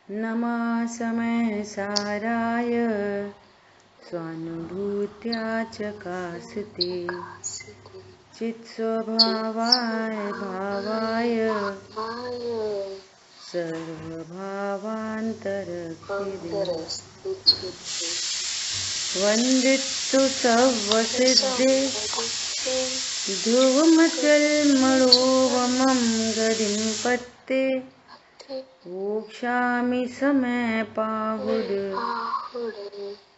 नमः समय साराय स्वानुभूत्या चकास्ते चित्स्वभावाय भावाय सर्वभावान्तरस्थिते वन्दितु सर्वसिद्धे ध्रुवमचलमणोवमं गतिं पत्ते वोक्षामि समय पाहुड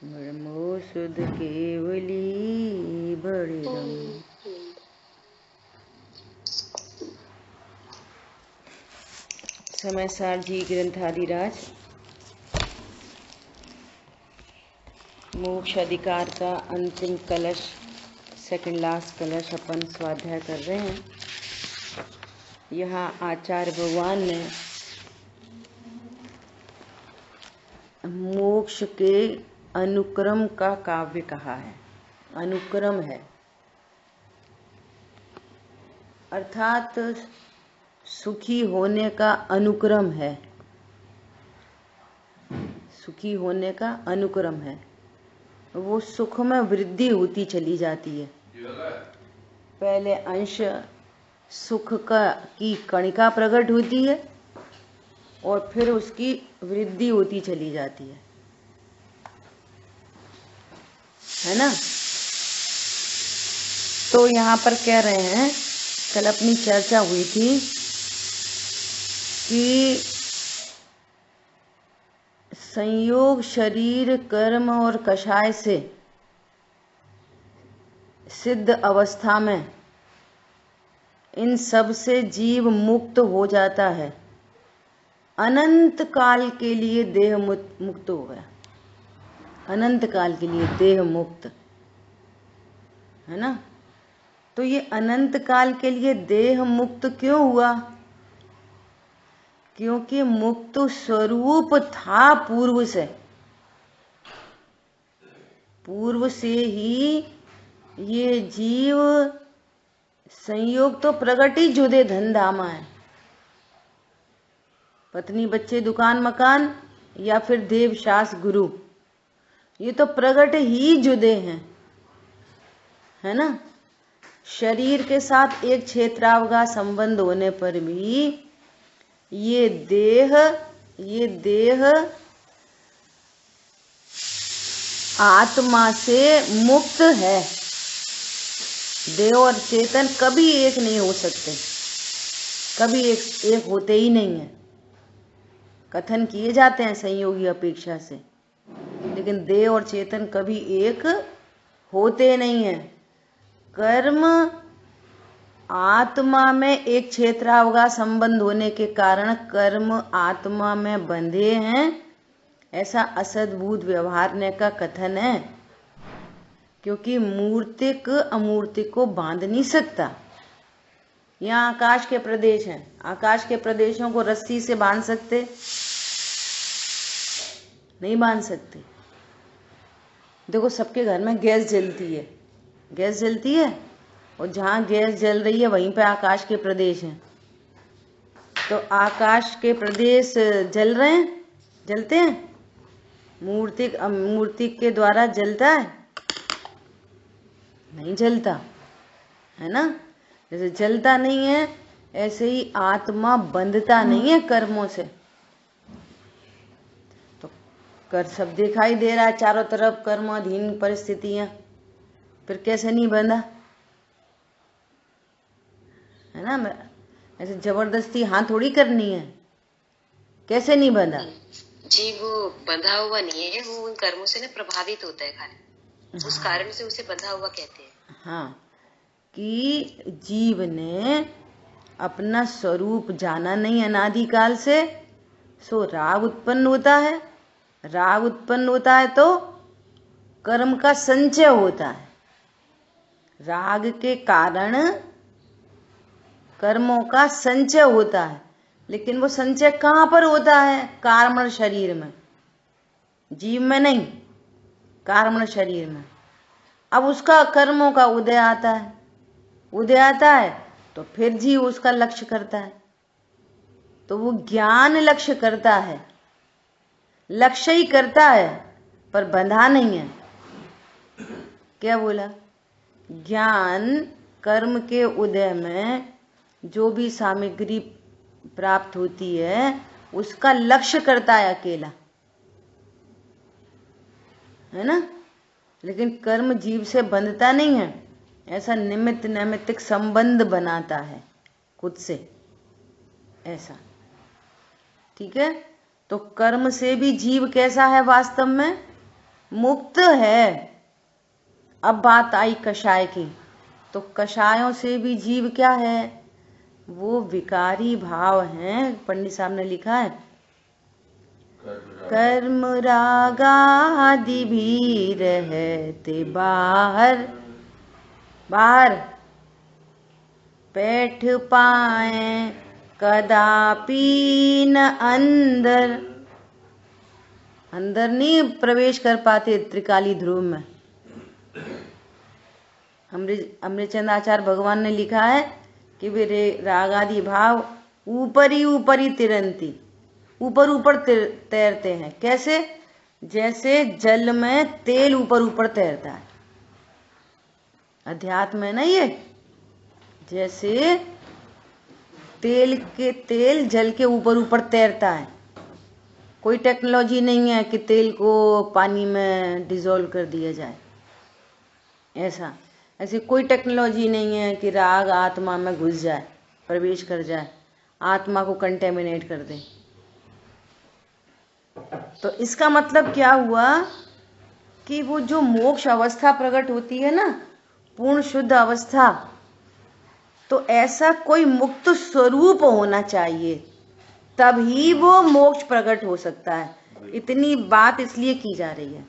ब्रह्मो सुध केवली बड़िदम। समय सार जी ग्रंथादिराज मोक्ष अधिकार का अंतिम कलश, सेकंड लास्ट कलश अपन स्वाध्याय कर रहे हैं। यहाँ आचार्य भगवान ने मोक्ष के अनुक्रम का काव्य कहा है। अनुक्रम है अर्थात सुखी होने का अनुक्रम है। सुखी होने का अनुक्रम है, वो सुख में वृद्धि होती चली जाती है। पहले अंश सुख की कणिका प्रकट होती है और फिर उसकी वृद्धि होती चली जाती है ना। तो यहाँ पर कह रहे हैं, कल अपनी चर्चा हुई थी कि संयोग शरीर कर्म और कषाय से सिद्ध अवस्था में इन सब से जीव मुक्त हो जाता है। अनंत काल के लिए देह मुक्त हो गया। अनंत काल के लिए देह मुक्त है ना। तो ये अनंत काल के लिए देह मुक्त क्यों हुआ? क्योंकि मुक्त स्वरूप था पूर्व से। पूर्व से ही ये जीव संयोग तो प्रगट ही जुदे धनधामा है। पत्नी बच्चे दुकान मकान या फिर देव शास गुरु, ये तो प्रगट ही जुदे हैं, है ना। शरीर के साथ एक क्षेत्रावगा संबंध होने पर भी ये देह आत्मा से मुक्त है। देह और चेतन कभी एक नहीं हो सकते, कभी एक होते ही नहीं है। कथन किए जाते हैं संयोगी अपेक्षा से, लेकिन देह और चेतन कभी एक होते नहीं है। कर्म आत्मा में एक क्षेत्रावगा संबंध होने के कारण कर्म आत्मा में बंधे हैं, ऐसा असद्भूत व्यवहारने का कथन है। क्योंकि मूर्तिक अमूर्तिक को बांध नहीं सकता। यहाँ आकाश के प्रदेश हैं, आकाश के प्रदेशों को रस्सी से बांध सकते? नहीं बांध सकते। देखो सबके घर में गैस जलती है, गैस जलती है, और जहाँ गैस जल रही है वहीं पे आकाश के प्रदेश हैं। तो आकाश के प्रदेश जल रहे हैं, जलते हैं? मूर्तिक अमूर्तिक के द्वारा जलता है? नहीं जलता, है ना। जैसे जलता नहीं है, ऐसे ही आत्मा बंधता नहीं है कर्मों से। तो कर सब दिखाई दे रहा है चारों तरफ, कर्माधीन परिस्थितियां, फिर कैसे नहीं बंधा, है ना। ऐसे जबरदस्ती हाँ थोड़ी करनी है। कैसे नहीं बंधा जी? वो बंधा हुआ नहीं है, वो उन कर्मों से ना प्रभावित होता है खाली, उस कारण से उसे बंधा हुआ कहते हैं। हाँ, कि जीव ने अपना स्वरूप जाना नहीं अनादिकाल से, सो राग उत्पन्न होता है। राग उत्पन्न होता है तो कर्म का संचय होता है। राग के कारण कर्मों का संचय होता है, लेकिन वो संचय कहाँ पर होता है? कार्मण शरीर में, जीव में नहीं, कार्मण शरीर में। अब उसका कर्मों का उदय आता है, उदय आता है तो फिर जीव उसका लक्ष्य करता है। तो वो ज्ञान लक्ष्य करता है, लक्ष्य ही करता है पर बंधा नहीं है। क्या बोला? ज्ञान कर्म के उदय में जो भी सामग्री प्राप्त होती है उसका लक्ष्य करता है अकेला, है ना। लेकिन कर्म जीव से बंधता नहीं है, ऐसा निमित्त नैमित्तिक संबंध बनाता है खुद से, ऐसा। ठीक है। तो कर्म से भी जीव कैसा है? वास्तव में मुक्त है। अब बात आई कषाय की, तो कषायों से भी जीव क्या है? वो विकारी भाव हैं। पंडित साहब ने लिखा है, कर्म रागादि भी रहते बाहर, बाहर बैठ पाए कदापि न अंदर, अंदर नहीं प्रवेश कर पाते त्रिकाली ध्रुव में। अमृतचंद आचार्य भगवान ने लिखा है कि वे रागादि भाव ऊपर ही तिरंती, ऊपर ऊपर तैरते हैं। कैसे? जैसे जल में तेल ऊपर ऊपर तैरता है। अध्यात्म है ना ये। जैसे तेल जल के ऊपर ऊपर तैरता है। कोई टेक्नोलॉजी नहीं है कि तेल को पानी में डिजोल्व कर दिया जाए, ऐसी कोई टेक्नोलॉजी नहीं है कि राग आत्मा में घुस जाए, प्रवेश कर जाए, आत्मा को कंटेमिनेट कर दे। तो इसका मतलब क्या हुआ कि वो जो मोक्ष अवस्था प्रकट होती है ना, पूर्ण शुद्ध अवस्था, तो ऐसा कोई मुक्त स्वरूप होना चाहिए, तभी वो मोक्ष प्रकट हो सकता है। इतनी बात इसलिए की जा रही है।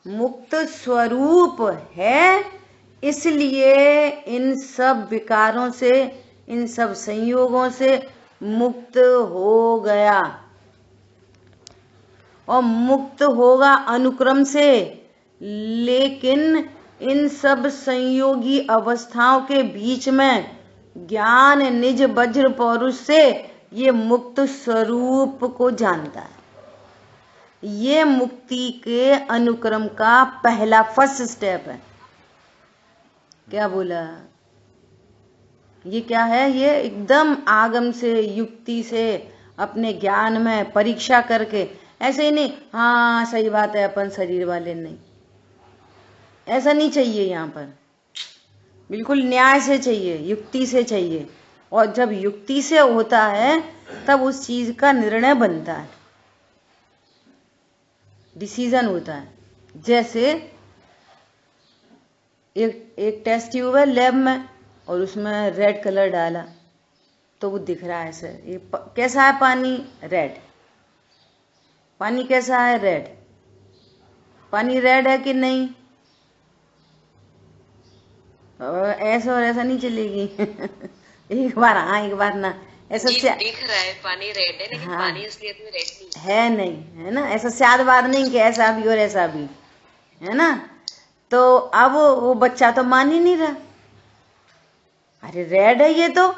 मुक्त स्वरूप है, इसलिए इन सब विकारों से, इन सब संयोगों से मुक्त हो गया, और मुक्त होगा अनुक्रम से। लेकिन इन सब संयोगी अवस्थाओं के बीच में ज्ञान निज वज्र पौरुष से ये मुक्त स्वरूप को जानता है। ये मुक्ति के अनुक्रम का पहला फर्स्ट स्टेप है। क्या बोला? ये क्या है? ये एकदम आगम से, युक्ति से, अपने ज्ञान में परीक्षा करके, ऐसे ही नहीं हाँ सही बात है अपन शरीर वाले, नहीं, ऐसा नहीं चाहिए। यहाँ पर बिल्कुल न्याय से चाहिए, युक्ति से चाहिए। और जब युक्ति से होता है तब उस चीज का निर्णय बनता है, डिसीजन होता है। जैसे एक टेस्ट ट्यूब है लैब में, और उसमें रेड कलर डाला तो वो दिख रहा है सर ये कैसा है पानी? रेड। पानी कैसा है? रेड। पानी रेड है कि नहीं? ऐसा और ऐसा नहीं चलेगी। एक बार हाँ एक बार ना, ऐसा दिख रहा है पानी रेड है, लेकिन हाँ, पानी असलियत में रेड नहीं है ना। ऐसा स्यादवाद नहीं कि ऐसा भी और ऐसा भी, है ना। तो अब वो बच्चा तो मान ही नहीं रहा, अरे रेड है ये तो।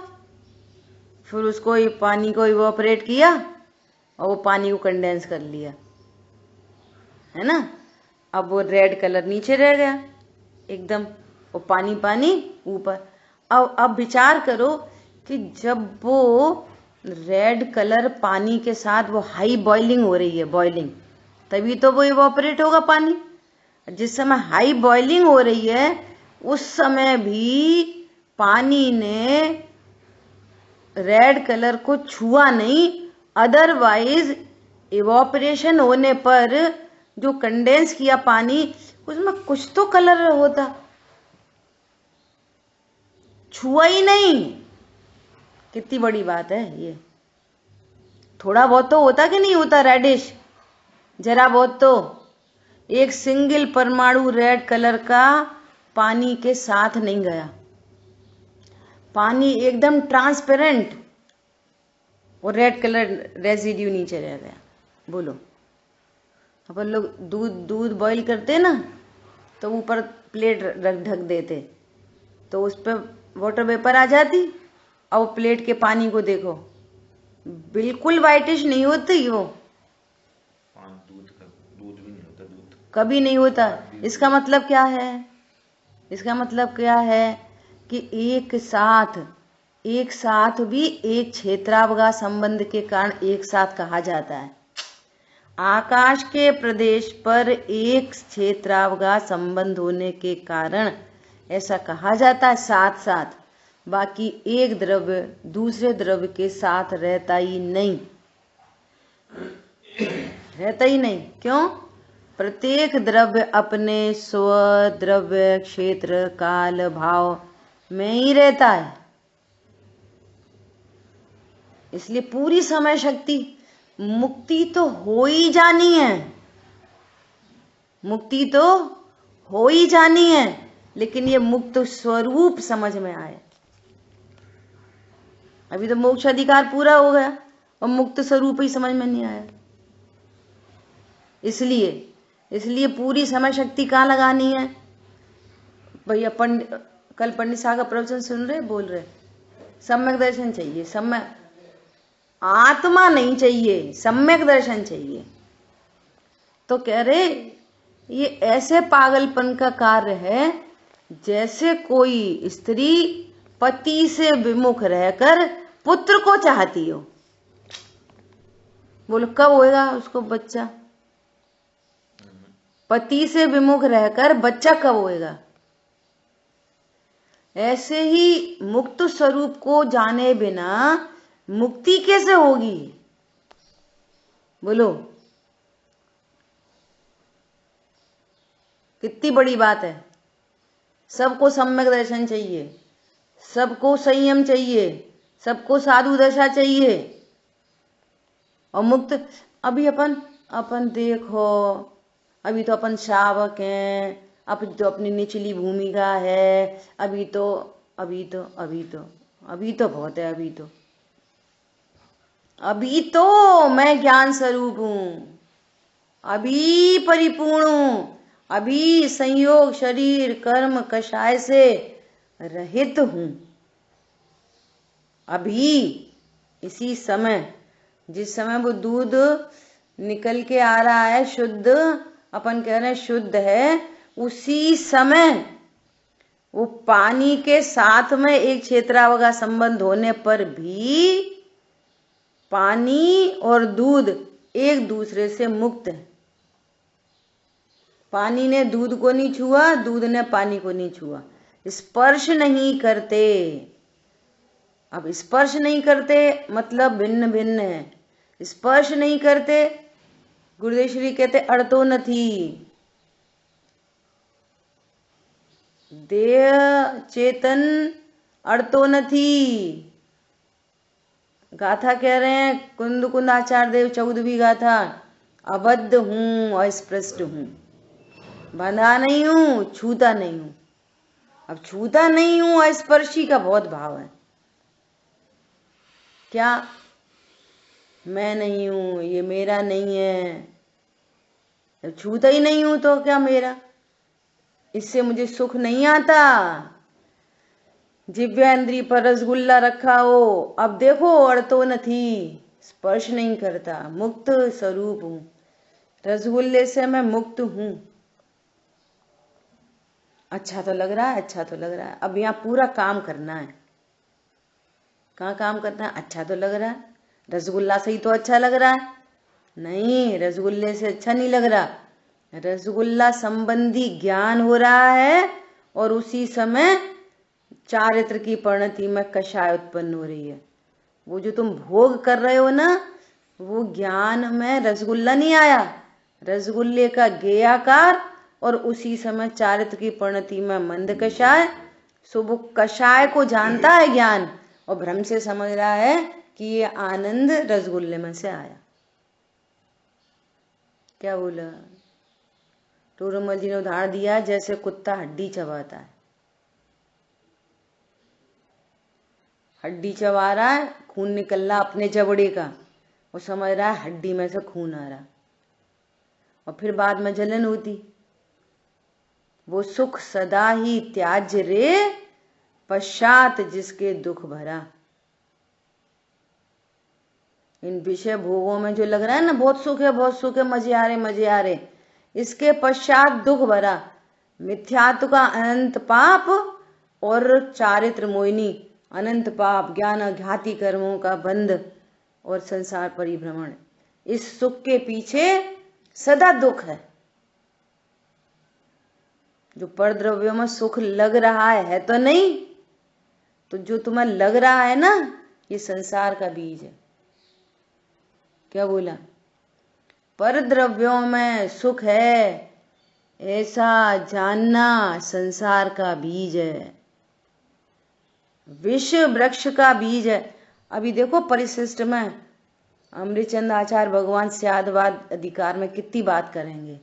फिर उसको पानी को इवोपरेट किया और वो पानी को कंडेंस कर लिया, है ना। अब वो रेड कलर नीचे रह गया एकदम, वो पानी पानी ऊपर। अब विचार करो कि जब वो रेड कलर पानी के साथ वो हाई बॉइलिंग हो रही है, बॉइलिंग, तभी तो वो इवोपरेट होगा पानी। जिस समय हाई बॉइलिंग हो रही है उस समय भी पानी ने रेड कलर को छुआ नहीं, अदरवाइज इवोपरेशन होने पर जो कंडेंस किया पानी उसमें कुछ तो कलर होता, छुआ ही नहीं। कितनी बड़ी बात है ये। थोड़ा बहुत तो होता कि नहीं होता रेडिश, जरा बहुत तो। एक सिंगल परमाणु रेड कलर का पानी के साथ नहीं गया, पानी एकदम ट्रांसपेरेंट, और रेड कलर रेजिड्यू नीचे रह गया। बोलो, अपन लोग दूध बॉईल करते ना तो ऊपर प्लेट ढक देते तो उस पर वाटर वेपर आ जाती, और प्लेट के पानी को देखो बिल्कुल वाइटिश नहीं होती वो, कभी नहीं होता। इसका मतलब क्या है? इसका मतलब क्या है कि एक साथ भी एक क्षेत्रावगाह संबंध के कारण एक साथ कहा जाता है। आकाश के प्रदेश पर एक क्षेत्रावगाह संबंध होने के कारण ऐसा कहा जाता है साथ साथ। बाकी एक द्रव्य दूसरे द्रव्य के साथ रहता ही नहीं, रहता ही नहीं। क्यों? प्रत्येक द्रव्य अपने स्वद्रव्य क्षेत्र काल भाव में ही रहता है। इसलिए पूरी समय शक्ति, मुक्ति तो हो ही जानी है, मुक्ति तो हो ही जानी है, लेकिन ये मुक्त स्वरूप समझ में आए। अभी तो मोक्ष अधिकार पूरा हो गया और मुक्त स्वरूप ही समझ में नहीं आया। इसलिए पूरी समय शक्ति कहाँ लगानी है भैया? कल पंडित साहब का प्रवचन सुन रहे, बोल रहे सम्यक दर्शन चाहिए, सम्यक आत्मा नहीं चाहिए, सम्यक दर्शन चाहिए। तो कह रहे ये ऐसे पागलपन का कार्य है जैसे कोई स्त्री पति से विमुख रहकर पुत्र को चाहती हो। बोलो कब होएगा उसको बच्चा? पति से विमुख रहकर बच्चा कब होएगा? ऐसे ही मुक्त स्वरूप को जाने बिना मुक्ति कैसे होगी? बोलो कितनी बड़ी बात है। सबको सम्यक दर्शन चाहिए, सबको संयम चाहिए, सबको साधु दशा चाहिए और मुक्त। अभी अपन देखो, अभी तो अपन श्रावक हैं, अभी तो अपनी निचली भूमिका है, अभी तो बहुत है। अभी तो मैं ज्ञान स्वरूप हूँ, अभी परिपूर्ण हूँ, अभी संयोग शरीर कर्म कषाय से रहित हूँ। अभी इसी समय, जिस समय वो दूध निकल के आ रहा है शुद्ध, अपन कह रहे हैं शुद्ध है, उसी समय वो पानी के साथ में एक क्षेत्रावगाह संबंध होने पर भी पानी और दूध एक दूसरे से मुक्त है। पानी ने दूध को नहीं छुआ, दूध ने पानी को नहीं छुआ, स्पर्श नहीं करते। अब स्पर्श नहीं करते मतलब भिन्न भिन्न है। स्पर्श नहीं करते, गुरुदेव श्री कहते अड़तो नथी। देह चेतन अड़तो नथी। गाथा कह रहे हैं कुंद कुंद आचार्य देव 14वीं गाथा, अबद्ध हूं अस्पृष्ट हूं, बंधा नहीं हूं, छूता नहीं हूं। अब छूता नहीं हूं, अस्पर्शी का बहुत भाव है। क्या मैं नहीं हूं, ये मेरा नहीं है। जब छूता ही नहीं हूं तो क्या मेरा? इससे मुझे सुख नहीं आता। जिव्यान्द्री पर रसगुल्ला रखा हो, अब देखो अड़तो नथी, स्पर्श नहीं करता, मुक्त स्वरूप हूं, रसगुल्ले से मैं मुक्त हूं। अच्छा तो लग रहा है, अच्छा तो लग रहा है। अब यहाँ पूरा काम करना है। कहाँ काम करना है? अच्छा तो लग रहा है, रसगुल्ला से ही तो अच्छा लग रहा है। नहीं, रसगुल्ले से अच्छा नहीं लग रहा। रसगुल्ला संबंधी ज्ञान हो रहा है और उसी समय चारित्र की परिणति में कषाय उत्पन्न हो रही है। वो जो तुम भोग कर रहे हो ना, वो ज्ञान में रसगुल्ला नहीं आया, रसगुल्ले का गेयाकार और उसी समय चारित्र की परिणति में मंद कषाय। सो वो कषाय को जानता है ज्ञान और भ्रम से समझ रहा है कि ये आनंद रसगुल्ले में से आया। क्या बोला? टोरमल जी ने उदाहरण दिया जैसे कुत्ता हड्डी चबाता है। हड्डी चबा रहा है, खून निकल रहा अपने जबड़े का, वो समझ रहा है हड्डी में से खून आ रहा, और फिर बाद में जलन होती। वो सुख सदा ही त्याज्य रे, पश्चात जिसके दुख भरा। इन विषय भोगों में जो लग रहा है ना बहुत सुख है, बहुत सुख है, मजे आ रहे, इसके पश्चात दुख भरा मिथ्यात्व का अनंत पाप और चारित्र मोहिनी अनंत पाप, ज्ञान घाती कर्मों का बंध और संसार परिभ्रमण। इस सुख के पीछे सदा दुख है। जो परद्रव्यों में सुख लग रहा है तो नहीं, तो जो तुम्हें लग रहा है ना, ये संसार का बीज है। क्या बोला? परद्रव्यों में सुख है ऐसा जानना संसार का बीज है, विश्व वृक्ष का बीज है। अभी देखो परिशिष्ट में अमृतचंद आचार्य भगवान स्यादवाद अधिकार में कितनी बात करेंगे।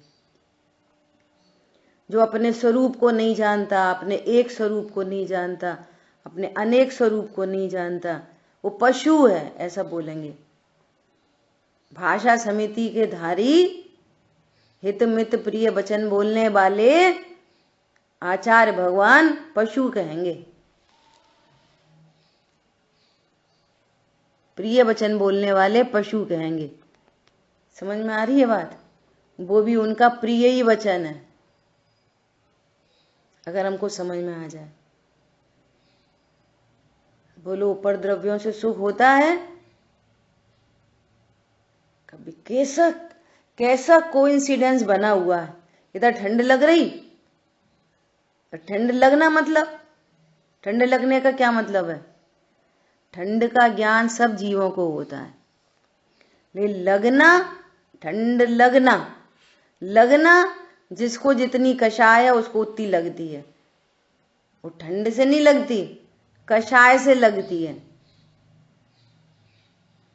जो अपने स्वरूप को नहीं जानता, अपने एक स्वरूप को नहीं जानता, अपने अनेक स्वरूप को नहीं जानता, वो पशु है, ऐसा बोलेंगे। भाषा समिति के धारी हित मित प्रिय वचन बोलने वाले आचार्य भगवान पशु कहेंगे। प्रिय वचन बोलने वाले पशु कहेंगे। समझ में आ रही है बात? वो भी उनका प्रिय ही वचन है, अगर हमको समझ में आ जाए। बोलो, उपद्रव्यों से सुख होता है? कभी कैसा कैसा कोइंसिडेंस बना हुआ है। इधर ठंड लग रही, ठंड लगना मतलब, ठंड लगने का क्या मतलब है? ठंड का ज्ञान सब जीवों को होता है, लेकिन लगना, ठंड लगना, लगना जिसको जितनी कषाय है उसको उतनी लगती है। वो ठंड से नहीं लगती, कषाय से लगती है।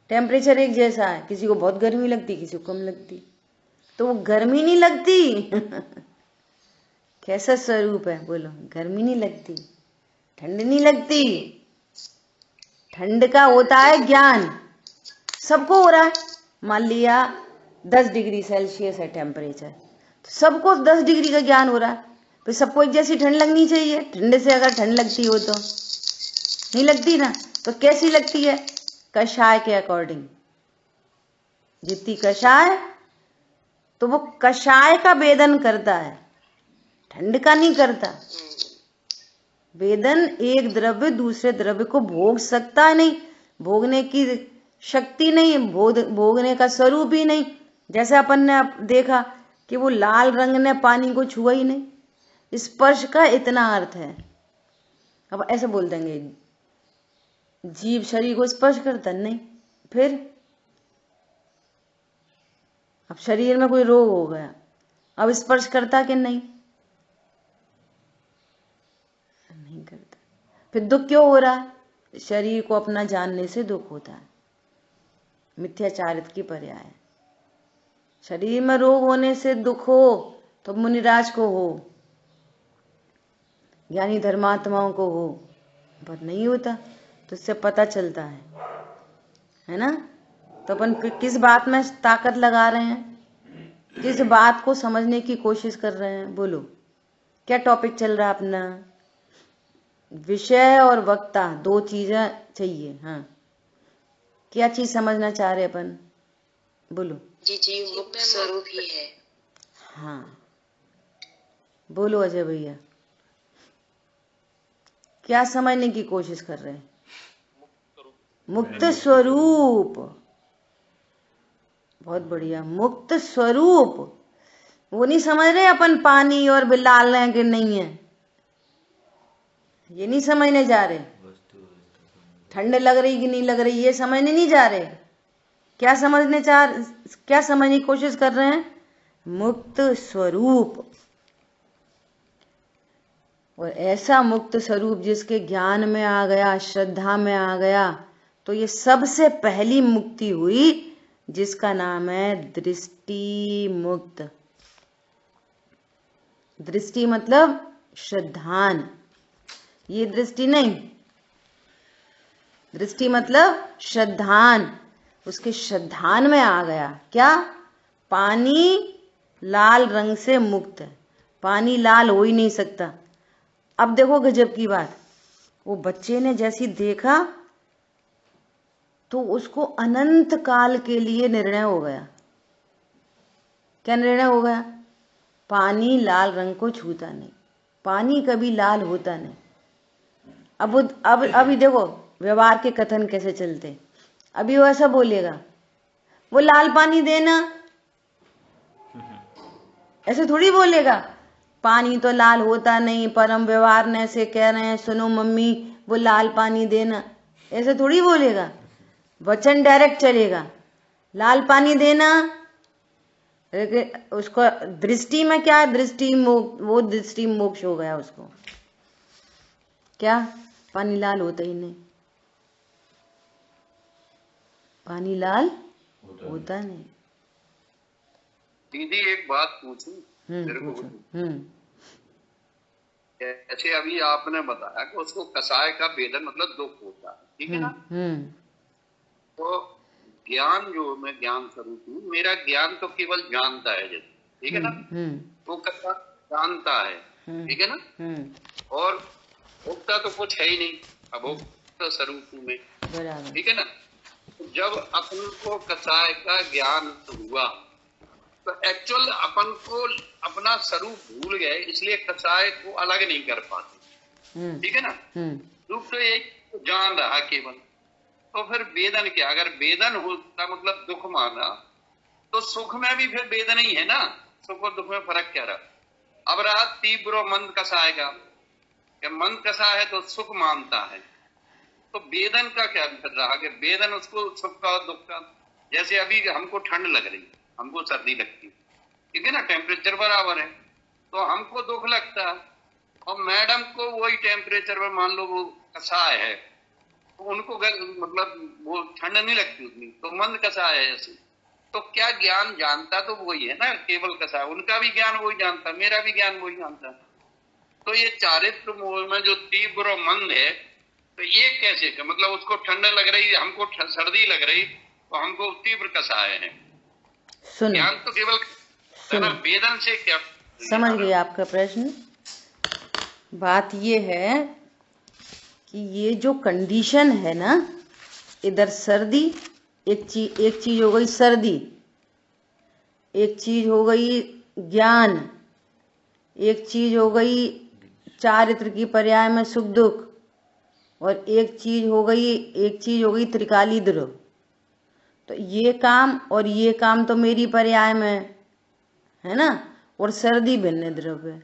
टेम्परेचर एक जैसा है, किसी को बहुत गर्मी लगती, किसी को कम लगती, तो वो गर्मी नहीं लगती। कैसा स्वरूप है? बोलो, गर्मी नहीं लगती, ठंड नहीं लगती। ठंड का होता है ज्ञान, सबको हो रहा है। मान लिया 10 डिग्री सेल्सियस है टेम्परेचर, तो सबको 10 डिग्री का ज्ञान हो रहा है, तो सबको एक जैसी ठंड लगनी चाहिए। ठंड से अगर ठंड लगती हो तो नहीं लगती ना, तो कैसी लगती है? कषाय के अकॉर्डिंग। जितनी कषाय, तो वो कषाय का वेदन करता है, ठंड का नहीं करता। वेदन एक द्रव्य दूसरे द्रव्य को भोग सकता है नहीं, भोगने की शक्ति नहीं, भोगने का स्वरूप ही नहीं। जैसे अपन ने देखा कि वो लाल रंग ने पानी को छुआ ही नहीं, स्पर्श का इतना अर्थ है। अब ऐसे बोल देंगे जीव शरीर को स्पर्श करता नहीं, फिर अब शरीर में कोई रोग हो गया, अब स्पर्श करता कि नहीं? नहीं करता। फिर दुख क्यों हो रहा है? शरीर को अपना जानने से दुख होता है, मिथ्याचारित की पर्याय है। शरीर में रोग होने से दुख हो तो मुनिराज को हो, ज्ञानी धर्मात्माओं को हो, पर नहीं होता। तो इससे पता चलता है ना? तो अपन किस बात में ताकत लगा रहे हैं, किस बात को समझने की कोशिश कर रहे हैं? बोलो, क्या टॉपिक चल रहा है अपना? विषय और वक्ता, दो चीजें चाहिए। हाँ, क्या चीज समझना चाह रहे अपन? बोलो। जी, जीव मुक्त स्वरूप ही है। हाँ, बोलो अजय भैया, क्या समझने की कोशिश कर रहे हैं? मुक्त स्वरूप। बहुत बढ़िया, मुक्त स्वरूप। वो नहीं समझ रहे अपन पानी और लाल हैं कि नहीं है, ये नहीं समझने जा रहे। ठंड लग रही कि नहीं लग रही, ये समझने नहीं जा रहे। क्या समझने की कोशिश कर रहे हैं? मुक्त स्वरूप। और ऐसा मुक्त स्वरूप जिसके ज्ञान में आ गया, श्रद्धा में आ गया, तो ये सबसे पहली मुक्ति हुई, जिसका नाम है दृष्टि मुक्त। दृष्टि मतलब श्रद्धान, ये दृष्टि नहीं, दृष्टि मतलब श्रद्धान। उसके श्रद्धान में आ गया। क्या? पानी लाल रंग से मुक्त है, पानी लाल हो ही नहीं सकता। अब देखो गजब की बात, वो बच्चे ने जैसी देखा तो उसको अनंत काल के लिए निर्णय हो गया। क्या निर्णय हो गया? पानी लाल रंग को छूता नहीं, पानी कभी लाल होता नहीं। अब अभी देखो व्यवहार के कथन कैसे चलते। अभी वो ऐसा बोलेगा, वो लाल पानी देना, ऐसे थोड़ी बोलेगा। पानी तो लाल होता नहीं, पर हम व्यवहार ने से कह रहे हैं, सुनो मम्मी वो लाल पानी देना, ऐसे थोड़ी बोलेगा। वचन डायरेक्ट चलेगा, लाल पानी देना। उसको दृष्टि में क्या है, वो दृष्टि मोक्ष हो गया उसको। क्या पानी लाल होता ही नहीं, पानी लाल होता नहीं। दीदी एक बात पूछूं मेरे को? ऐसे अभी आपने बताया कि उसको कसाय का वेदन मतलब दुख होता है, ठीक है ना? तो ज्ञान जो मैं ज्ञान स्वरूप हूँ, मेरा ज्ञान तो केवल जानता है जैसे, ठीक है ना? वो कसा जानता है, ठीक है ना? और भोक्ता तो कुछ है ही नहीं, अभोक्ता स्वरूप हूँ मैं, ठीक है ना? जब अपन को कसाय का ज्ञान हुआ तो एक्चुअल अपन को अपना स्वरूप भूल गए, इसलिए कसाय को अलग नहीं कर पाते, ठीक है ना? रूप तो एक जान रहा केवल। तो फिर वेदन क्या? अगर वेदन होता मतलब दुख माना, तो सुख में भी फिर वेदन ही है ना। सुख और दुख में फर्क क्या रहा? अब रहा तीव्र मंद कसाय का, मंद कसा है तो सुख मानता है, तो वेदन का क्या अंतर रहा कि वेदन उसको सुख का और दुख का। जैसे अभी हमको ठंड लग रही, हमको सर्दी लगती, ठीक है ना? टेम्परेचर बराबर है तो हमको दुख लगता है, और मैडम को वही टेम्परेचर में मान लो वो कसाय है तो उनको मतलब वो ठंड नहीं लगती उतनी, तो मंद कसाय है ऐसे। तो क्या ज्ञान जानता तो वही है ना, केवल कसाय। उनका भी ज्ञान वही जानता, मेरा भी ज्ञान वही जानता। तो ये चारित्र मोह में जो तीव्र और मंद है, तो ये कैसे का मतलब उसको ठंड लग रही, हमको सर्दी लग रही, तो हमको तीव्र कसाय है। ज्ञान तो केवल वेदन से क्या? समझ गए आपका प्रश्न। बात ये है कि ये जो कंडीशन है ना, इधर सर्दी, एक चीज हो गई सर्दी, एक चीज हो गई ज्ञान, एक चीज हो गई चारित्र की पर्याय में सुख दुख, और एक चीज हो गई त्रिकाली द्रव। तो ये काम और ये काम तो मेरी पर्याय में है ना। और सर्दी भिन्न द्रव है,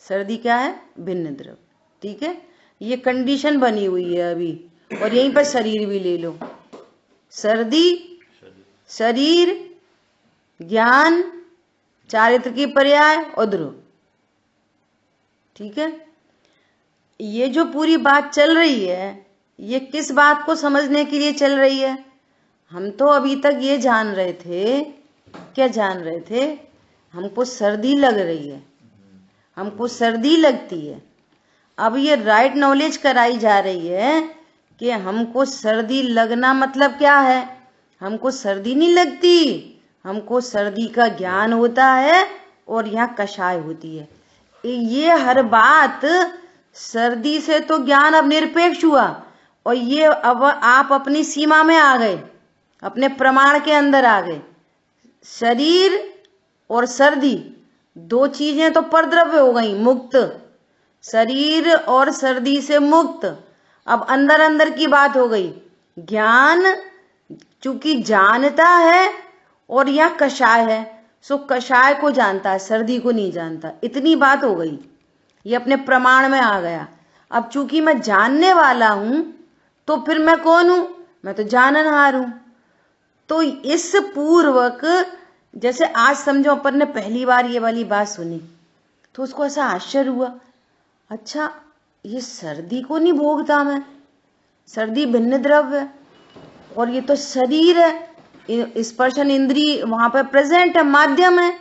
सर्दी क्या है? भिन्न द्रव, ठीक है। ये कंडीशन बनी हुई है अभी। और यहीं पर शरीर भी ले लो, सर्दी, शरीर, ज्ञान, चारित्र की पर्याय और ध्रुव, ठीक है। ये जो पूरी बात चल रही है, ये किस बात को समझने के लिए चल रही है? हम तो अभी तक ये जान रहे थे, क्या जान रहे थे? हमको सर्दी लग रही है, हमको सर्दी लगती है। अब ये राइट नॉलेज कराई जा रही है कि हमको सर्दी लगना मतलब क्या है। हमको सर्दी नहीं लगती, हमको सर्दी का ज्ञान होता है और यहाँ कषाय होती है। ये हर बात सर्दी से तो ज्ञान अब निरपेक्ष हुआ, और ये अब आप अपनी सीमा में आ गए, अपने प्रमाण के अंदर आ गए। शरीर और सर्दी दो चीजें तो परद्रव्य हो गई, मुक्त। शरीर और सर्दी से मुक्त। अब अंदर अंदर की बात हो गई। ज्ञान चूंकि जानता है और यह कषाय है, सो कषाय को जानता है, सर्दी को नहीं जानता। इतनी बात हो गई, ये अपने प्रमाण में आ गया। अब चूंकि मैं जानने वाला हूं, तो फिर मैं कौन हूं? मैं तो जाननहार हूं। तो इस पूर्वक, जैसे आज समझो अपन ने पहली बार ये वाली बात सुनी, तो उसको ऐसा आश्चर्य हुआ, अच्छा ये सर्दी को नहीं भोगता मैं, सर्दी भिन्न द्रव्य है, और ये तो शरीर है, स्पर्शन इंद्री वहां पर प्रेजेंट है, माध्यम है।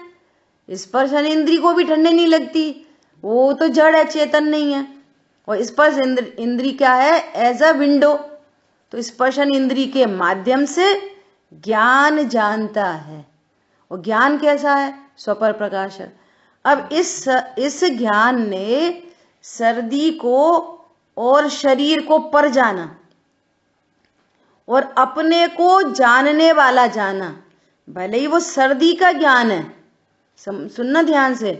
स्पर्शन इंद्री को भी ठंडे नहीं लगती, वो तो जड़ है, चेतन नहीं है। और स्पर्श इंद्री क्या है? As a window. तो स्पर्शन इंद्री के माध्यम से ज्ञान जानता है, और ज्ञान कैसा है? स्वपर प्रकाश है। अब इस ज्ञान ने सर्दी को और शरीर को पर जाना, और अपने को जानने वाला जाना। भले ही वो सर्दी का ज्ञान है, सुनना ध्यान से,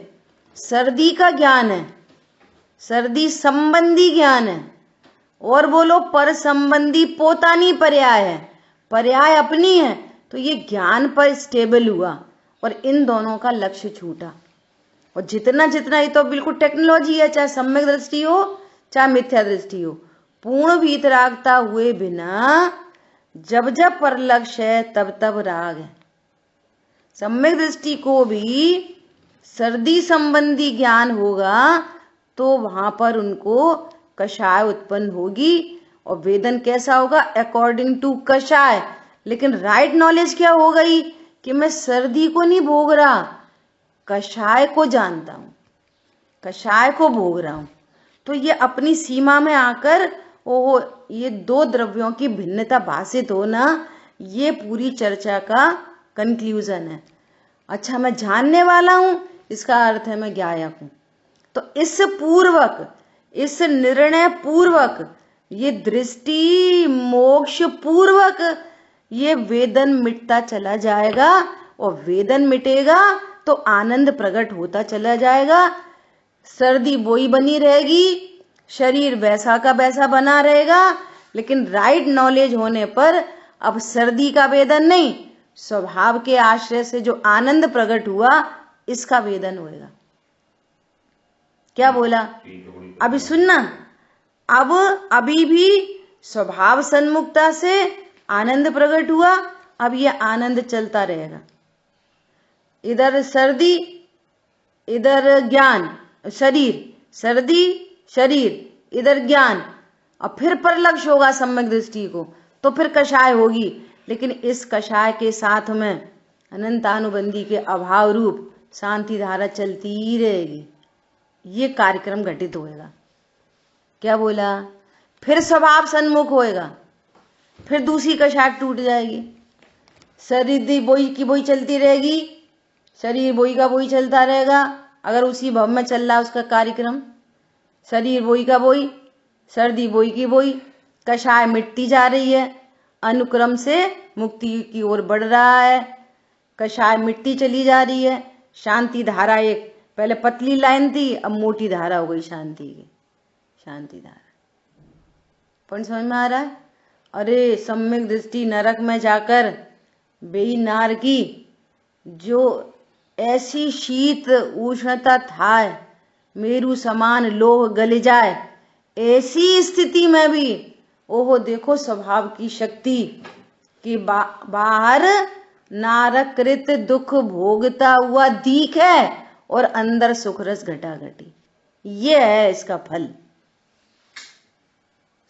सर्दी का ज्ञान है, सर्दी संबंधी ज्ञान है, और बोलो पर संबंधी पोतानी पर्याय है, पर्याय अपनी है, तो ये ज्ञान पर स्टेबल हुआ और इन दोनों का लक्ष्य छूटा। और जितना जितना, ये तो बिल्कुल टेक्नोलॉजी है, चाहे सम्यक दृष्टि हो चाहे मिथ्या दृष्टि हो, पूर्ण वीतरागता हुए बिना जब जब पर लक्ष्य है तब तब राग है। सम्यक दृष्टि को भी सर्दी संबंधी ज्ञान होगा तो वहां पर उनको कषाय उत्पन्न होगी, और वेदन कैसा होगा, अकॉर्डिंग टू कषाय। लेकिन राइट नॉलेज क्या हो गई कि मैं सर्दी को नहीं भोग रहा, कषाय को जानता हूं, कषाय को भोग रहा हूं। तो ये अपनी सीमा में आकर ओहो, ये दो द्रव्यों की भिन्नता भाषित होना, ये पूरी चर्चा का कंक्लूजन है। अच्छा, मैं जानने वाला हूं, इसका अर्थ है मैं ज्ञायक हूं। तो इस पूर्वक, इस निर्णय पूर्वक, ये दृष्टि मोक्ष पूर्वक ये वेदन मिटता चला जाएगा, और वेदन मिटेगा तो आनंद प्रकट होता चला जाएगा। सर्दी बोई बनी रहेगी, शरीर वैसा का वैसा बना रहेगा, लेकिन राइट नॉलेज होने पर अब सर्दी का वेदन नहीं, स्वभाव के आश्रय से जो आनंद प्रकट हुआ इसका वेदन होगा। क्या बोला? अभी सुनना, अब अभी भी स्वभाव सन्मुखता से आनंद प्रकट हुआ, अब यह आनंद चलता रहेगा। इधर सर्दी, इधर ज्ञान, शरीर, सर्दी शरीर, इधर ज्ञान, और फिर पर लक्ष्य होगा सम्यक दृष्टि को, तो फिर कषाय होगी। लेकिन इस कषाय के साथ में अनंतानुबंधी के अभाव रूप शांति धारा चलती ही रहेगी। ये कार्यक्रम घटित होएगा। क्या बोला? फिर स्वभाव सन्मुख होएगा, फिर दूसरी कषाय टूट जाएगी। शरीर बोई की बोई चलती रहेगी, शरीर बोई का बोई चलता रहेगा, अगर उसी भव में चल रहा है उसका कार्यक्रम। शरीर बोई का बोई, सर्दी बोई की बोई, कषाय मिटती जा रही है, अनुक्रम से मुक्ति की ओर बढ़ रहा है, कषाय मिटती चली जा रही है। शांति धारा, एक पहले पतली लाइन थी, अब मोटी धारा हो गई शांति की, शांति धारा। पॉइंट समझ में आ रहा है? अरे सम्यक दृष्टि नरक में जाकर बेई नार की जो ऐसी शीत उष्णता था, मेरू समान लोह गल जाए, ऐसी स्थिति में भी ओहो देखो स्वभाव की शक्ति कि बाहर नारकृत दुख भोगता हुआ दीख है और अंदर सुख रस घटा घटी। ये है इसका फल।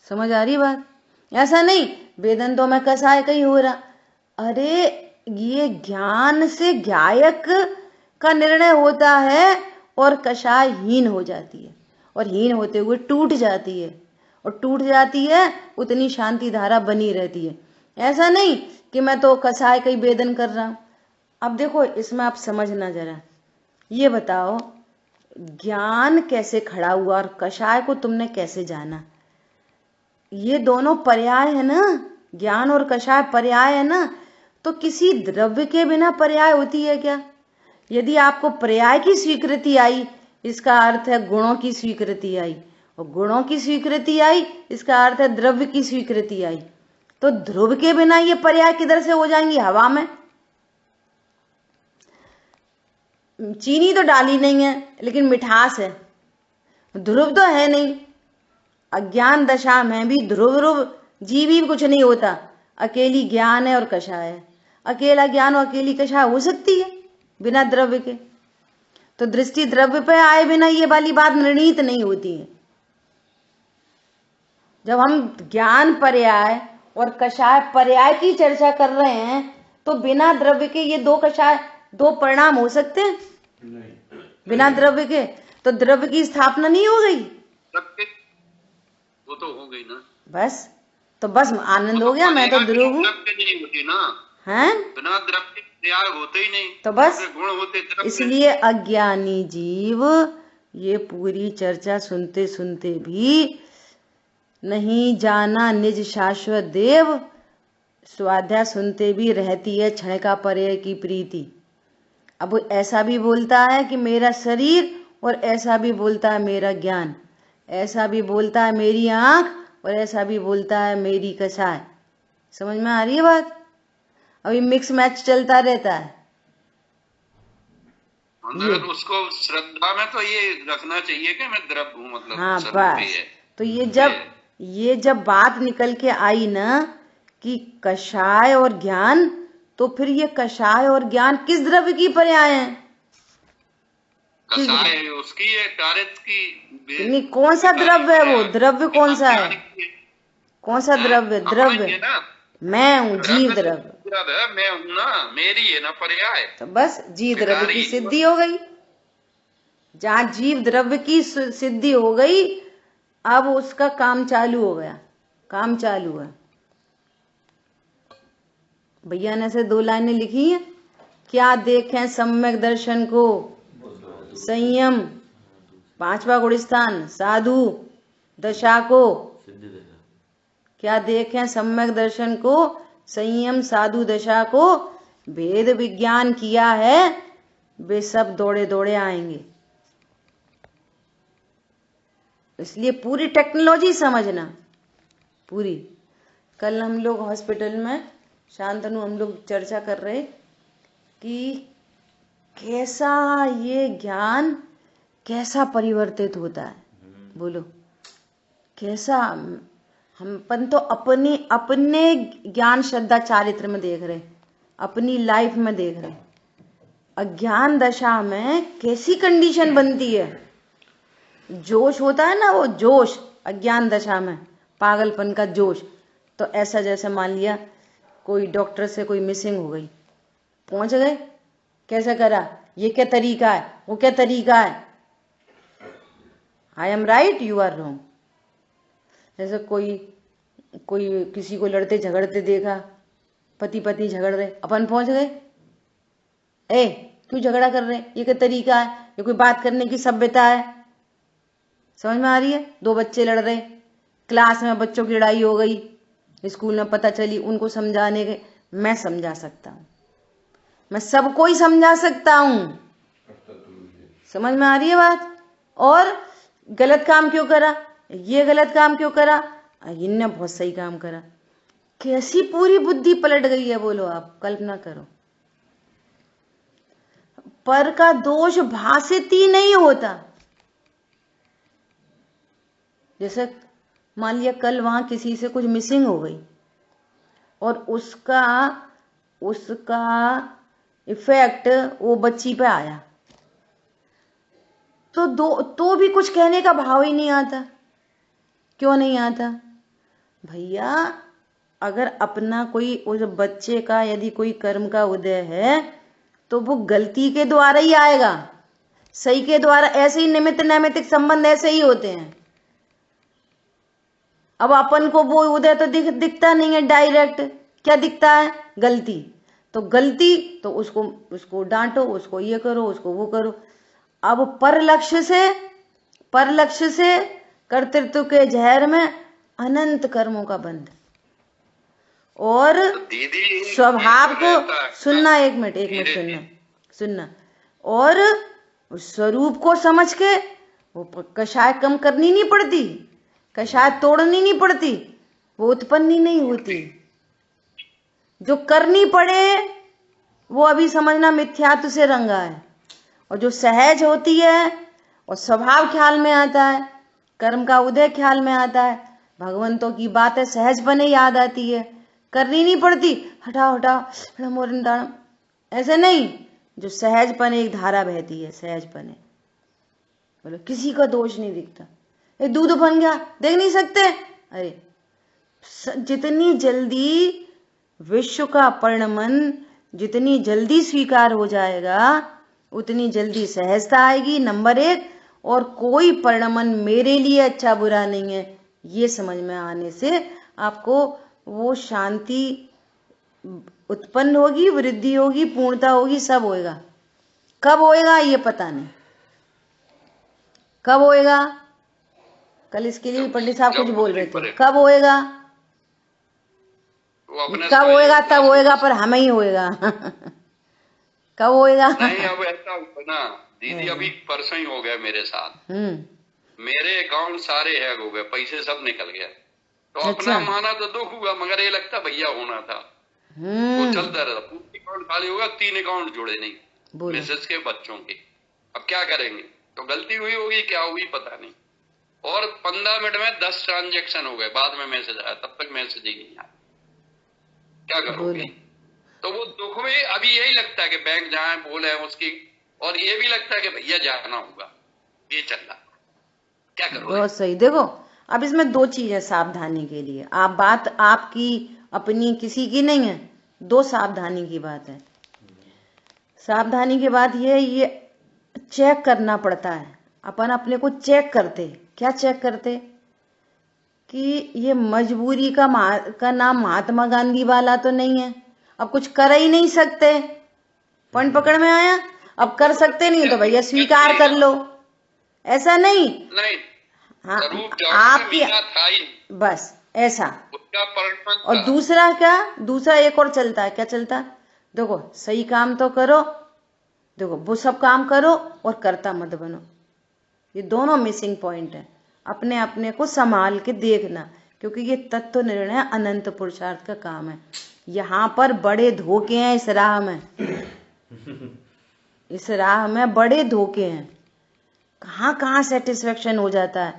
समझ आ रही बात? ऐसा नहीं वेदन तो मैं कसाय का ही हो रहा। अरे ये ज्ञान से ज्ञायक का निर्णय होता है और कषाय हीन हो जाती है, और हीन होते हुए टूट जाती है, और टूट जाती है उतनी शांति धारा बनी रहती है। ऐसा नहीं कि मैं तो कषाय का ही वेदन कर रहा हूं। अब देखो इसमें आप समझना जरा, ये बताओ ज्ञान कैसे खड़ा हुआ और कषाय को तुमने कैसे जाना? ये दोनों पर्याय है ना, ज्ञान और कषाय पर्याय है ना। तो किसी द्रव्य के बिना पर्याय होती है क्या? यदि आपको पर्याय की स्वीकृति आई, इसका अर्थ है गुणों की स्वीकृति आई, और गुणों की स्वीकृति आई इसका अर्थ है द्रव्य की स्वीकृति आई। तो ध्रुव के बिना ये पर्याय किधर से हो जाएंगी? हवा में। चीनी तो डाली नहीं है लेकिन मिठास है, ध्रुव तो है नहीं। अज्ञान दशा में भी ध्रुव जीव ही कुछ नहीं होता, अकेली ज्ञान है और कषाय है। अकेला ज्ञान और अकेली कषाय हो सकती है बिना द्रव्य के? तो दृष्टि द्रव्य पे आए बिना ये वाली बात निर्णीत नहीं होती है। जब हम ज्ञान पर्याय और कषाय पर्याय की चर्चा कर रहे हैं तो बिना द्रव्य के ये दो कषाय, दो परिणाम हो सकते हैं? नहीं। बिना द्रव्य के तो द्रव्य की स्थापना नहीं हो गई, वो तो हो गई ना। बस तो बस आनंद हो गया, मैं तो ध्रुव हूँ। नहीं होती ना, हैं? बिना द्रव्य पर्याय होते ही नहीं, तो बस गुण होते। इसलिए अज्ञानी जीव ये पूरी चर्चा सुनते सुनते भी नहीं जाना निज शाश्वत देव, स्वाध्याय सुनते भी रहती है क्षण का पर्याय की प्रीति। अब वो ऐसा भी बोलता है कि मेरा शरीर, और ऐसा भी बोलता है मेरा ज्ञान, ऐसा भी बोलता है मेरी आंख, और ऐसा भी बोलता है मेरी कसाय। समझ में आ रही है बात? अभी मिक्स मैच चलता रहता है। मगर उसको श्रद्धा में तो ये रखना चाहिए कि मैं द्रव्य हूँ, मतलब हाँ स्वरूप बस, ही है। तो ये जब बात निकल के आई ना कि कषाय और ज्ञान, तो फिर ये कषाय और ज्ञान किस द्रव्य की पर्याय हैं? कषाय उसकी है, चारित की। नहीं, कौन सा द्रव्य है वो? द्रव्य कौन सा है? कौन सा द्रव्य? द्रव्य मैं हूँ, जीव द्रव्य। मैं हूँ ना, मेरी है ना पर्याय। तो बस जीव द्रव्य की सिद्धि हो गई। जहाँ जीव द्रव्य की सिद्धि हो गई, अब उसका काम चालू हो गया। काम चालू है। भैया ने से 2 लाइनें लिखी हैं। क्या देखें सम्यक दर्शन को, संयम, 5वां गुणस्थान, साधु दशा को। क्या देखें सम्यक दर्शन को, संयम, साधु दशा को। भेद विज्ञान किया है, वे सब दौड़े दौड़े आएंगे। इसलिए पूरी टेक्नोलॉजी समझना, पूरी। कल हम लोग हॉस्पिटल में शांतनु हम लोग चर्चा कर रहे कि कैसा ये ज्ञान कैसा परिवर्तित होता है। बोलो कैसा? हम तो अपने ज्ञान श्रद्धा चारित्र में देख रहे, अपनी लाइफ में देख रहे। अज्ञान दशा में कैसी कंडीशन बनती है। जोश होता है ना, वो जोश अज्ञान दशा में, पागलपन का जोश। तो ऐसा जैसे मान लिया कोई डॉक्टर से कोई मिसिंग हो गई, पहुंच गए, कैसे करा, ये क्या तरीका है, वो क्या तरीका है, I am right, you are wrong. जैसे कोई किसी को लड़ते झगड़ते देखा, पति पत्नी झगड़ रहे, अपन पहुंच गए, ए क्यों झगड़ा कर रहे, ये क्या तरीका है, ये कोई बात करने की सभ्यता है? समझ में आ रही है? 2 बच्चे लड़ रहे, क्लास में बच्चों की लड़ाई हो गई, स्कूल में पता चली, उनको समझाने के, मैं समझा सकता हूं, मैं सबको ही समझा सकता हूं। समझ में आ रही है बात? और गलत काम क्यों करा, ये गलत काम क्यों करा, इनने बहुत सही काम करा। कैसी पूरी बुद्धि पलट गई है, बोलो आप, कल्पना करो। पर का दोष भाषित ही नहीं होता। जैसे मान लिया कल वहां किसी से कुछ मिसिंग हो गई और उसका इफेक्ट वो बच्ची पे आया, तो भी कुछ कहने का भाव ही नहीं आता। क्यों नहीं आता भैया? अगर अपना कोई उस बच्चे का यदि कोई कर्म का उदय है तो वो गलती के द्वारा ही आएगा, सही के द्वारा। ऐसे ही निमित्त नैमित्तिक संबंध ऐसे ही होते हैं। अब अपन को वो उदय तो दिखता नहीं है डायरेक्ट, क्या दिखता है, गलती। तो गलती तो उसको डांटो, उसको ये करो, उसको वो करो। अब पर लक्ष्य से कर्तृत्व के जहर में अनंत कर्मों का बंध। और स्वभाव को सुनना, एक मिनट सुनना। और स्वरूप को समझ के वो कषाय कम करनी नहीं पड़ती, कषाय तोड़नी नहीं पड़ती, वो उत्पन्न ही नहीं होती। जो करनी पड़े वो अभी समझना मिथ्यात्व से रंगा है। और जो सहज होती है और स्वभाव ख्याल में आता है, कर्म का उदय ख्याल में आता है, भगवंतों की बातें सहज बने याद आती है, करनी नहीं पड़ती, हटाओ मोरन दानम, ऐसे नहीं। जो सहजपन एक धारा बहती है, सहजपने, बोलो किसी का दोष नहीं दिखता। ये दूध बन गया, देख नहीं सकते? अरे जितनी जल्दी विश्व का परिणमन जितनी जल्दी स्वीकार हो जाएगा उतनी जल्दी सहजता आएगी, नंबर 1। और कोई परिणमन मेरे लिए अच्छा बुरा नहीं है, ये समझ में आने से आपको वो शांति उत्पन्न होगी, वृद्धि होगी, पूर्णता होगी, सब होएगा। कब होएगा ये पता नहीं, कब होएगा। कल इसके लिए पंडित साहब कुछ बोल रहे थे, कब होएगा, कब होएगा, तब होएगा, पर हमें ही होएगा। कब होएगा? नहीं अब ऐसा हुआ ना दीदी, अभी परसों ही हो गया मेरे साथ। मेरे अकाउंट सारे हैक हो गए, पैसे सब निकल गए। तो अच्छा। अपना माना तो दुख हुआ, मगर ये लगता भैया होना था। वो चलता रहा, पूरा अकाउंट खाली होगा, 3 अकाउंट जुड़े नहीं, मिसेस के बच्चों के। अब क्या करेंगे? तो गलती हुई होगी, क्या हुई पता नहीं। और 15 मिनट में 10 ट्रांजेक्शन हो गए, बाद में मैसेज आया, तब तक मैसेज ही नहीं आया। क्या करोगे? तो वो दुख में अभी यही लगता है कि बैंक जाए बोले उसकी, और ये भी लगता है कि भैया जाना होगा, ये चल रहा, क्या करोगे? बहुत सही। देखो अब इसमें 2 चीजें सावधानी के लिए, आप बात आपकी अपनी किसी की नहीं है, 2 सावधानी की बात है। सावधानी की बात ये चेक करना पड़ता है, अपन अपने को चेक करते। क्या चेक करते? कि ये मजबूरी का नाम महात्मा गांधी वाला तो नहीं है, अब कुछ कर ही नहीं सकते, पन पकड़ में आया, अब कर सकते नहीं तो भैया स्वीकार कर लो, ऐसा नहीं। हाँ, आपकी बस ऐसा। और दूसरा क्या, दूसरा एक और चलता है, क्या चलता है? देखो सही काम तो करो, देखो वो सब काम करो और करता मत बनो, ये दोनों मिसिंग पॉइंट है। अपने अपने को संभाल के देखना, क्योंकि ये तत्व निर्णय अनंत पुरुषार्थ का काम है। यहाँ पर बड़े धोखे हैं इस राह में, इस राह में बड़े धोखे हैं। कहाँ कहाँ सेटिस्फेक्शन हो जाता है,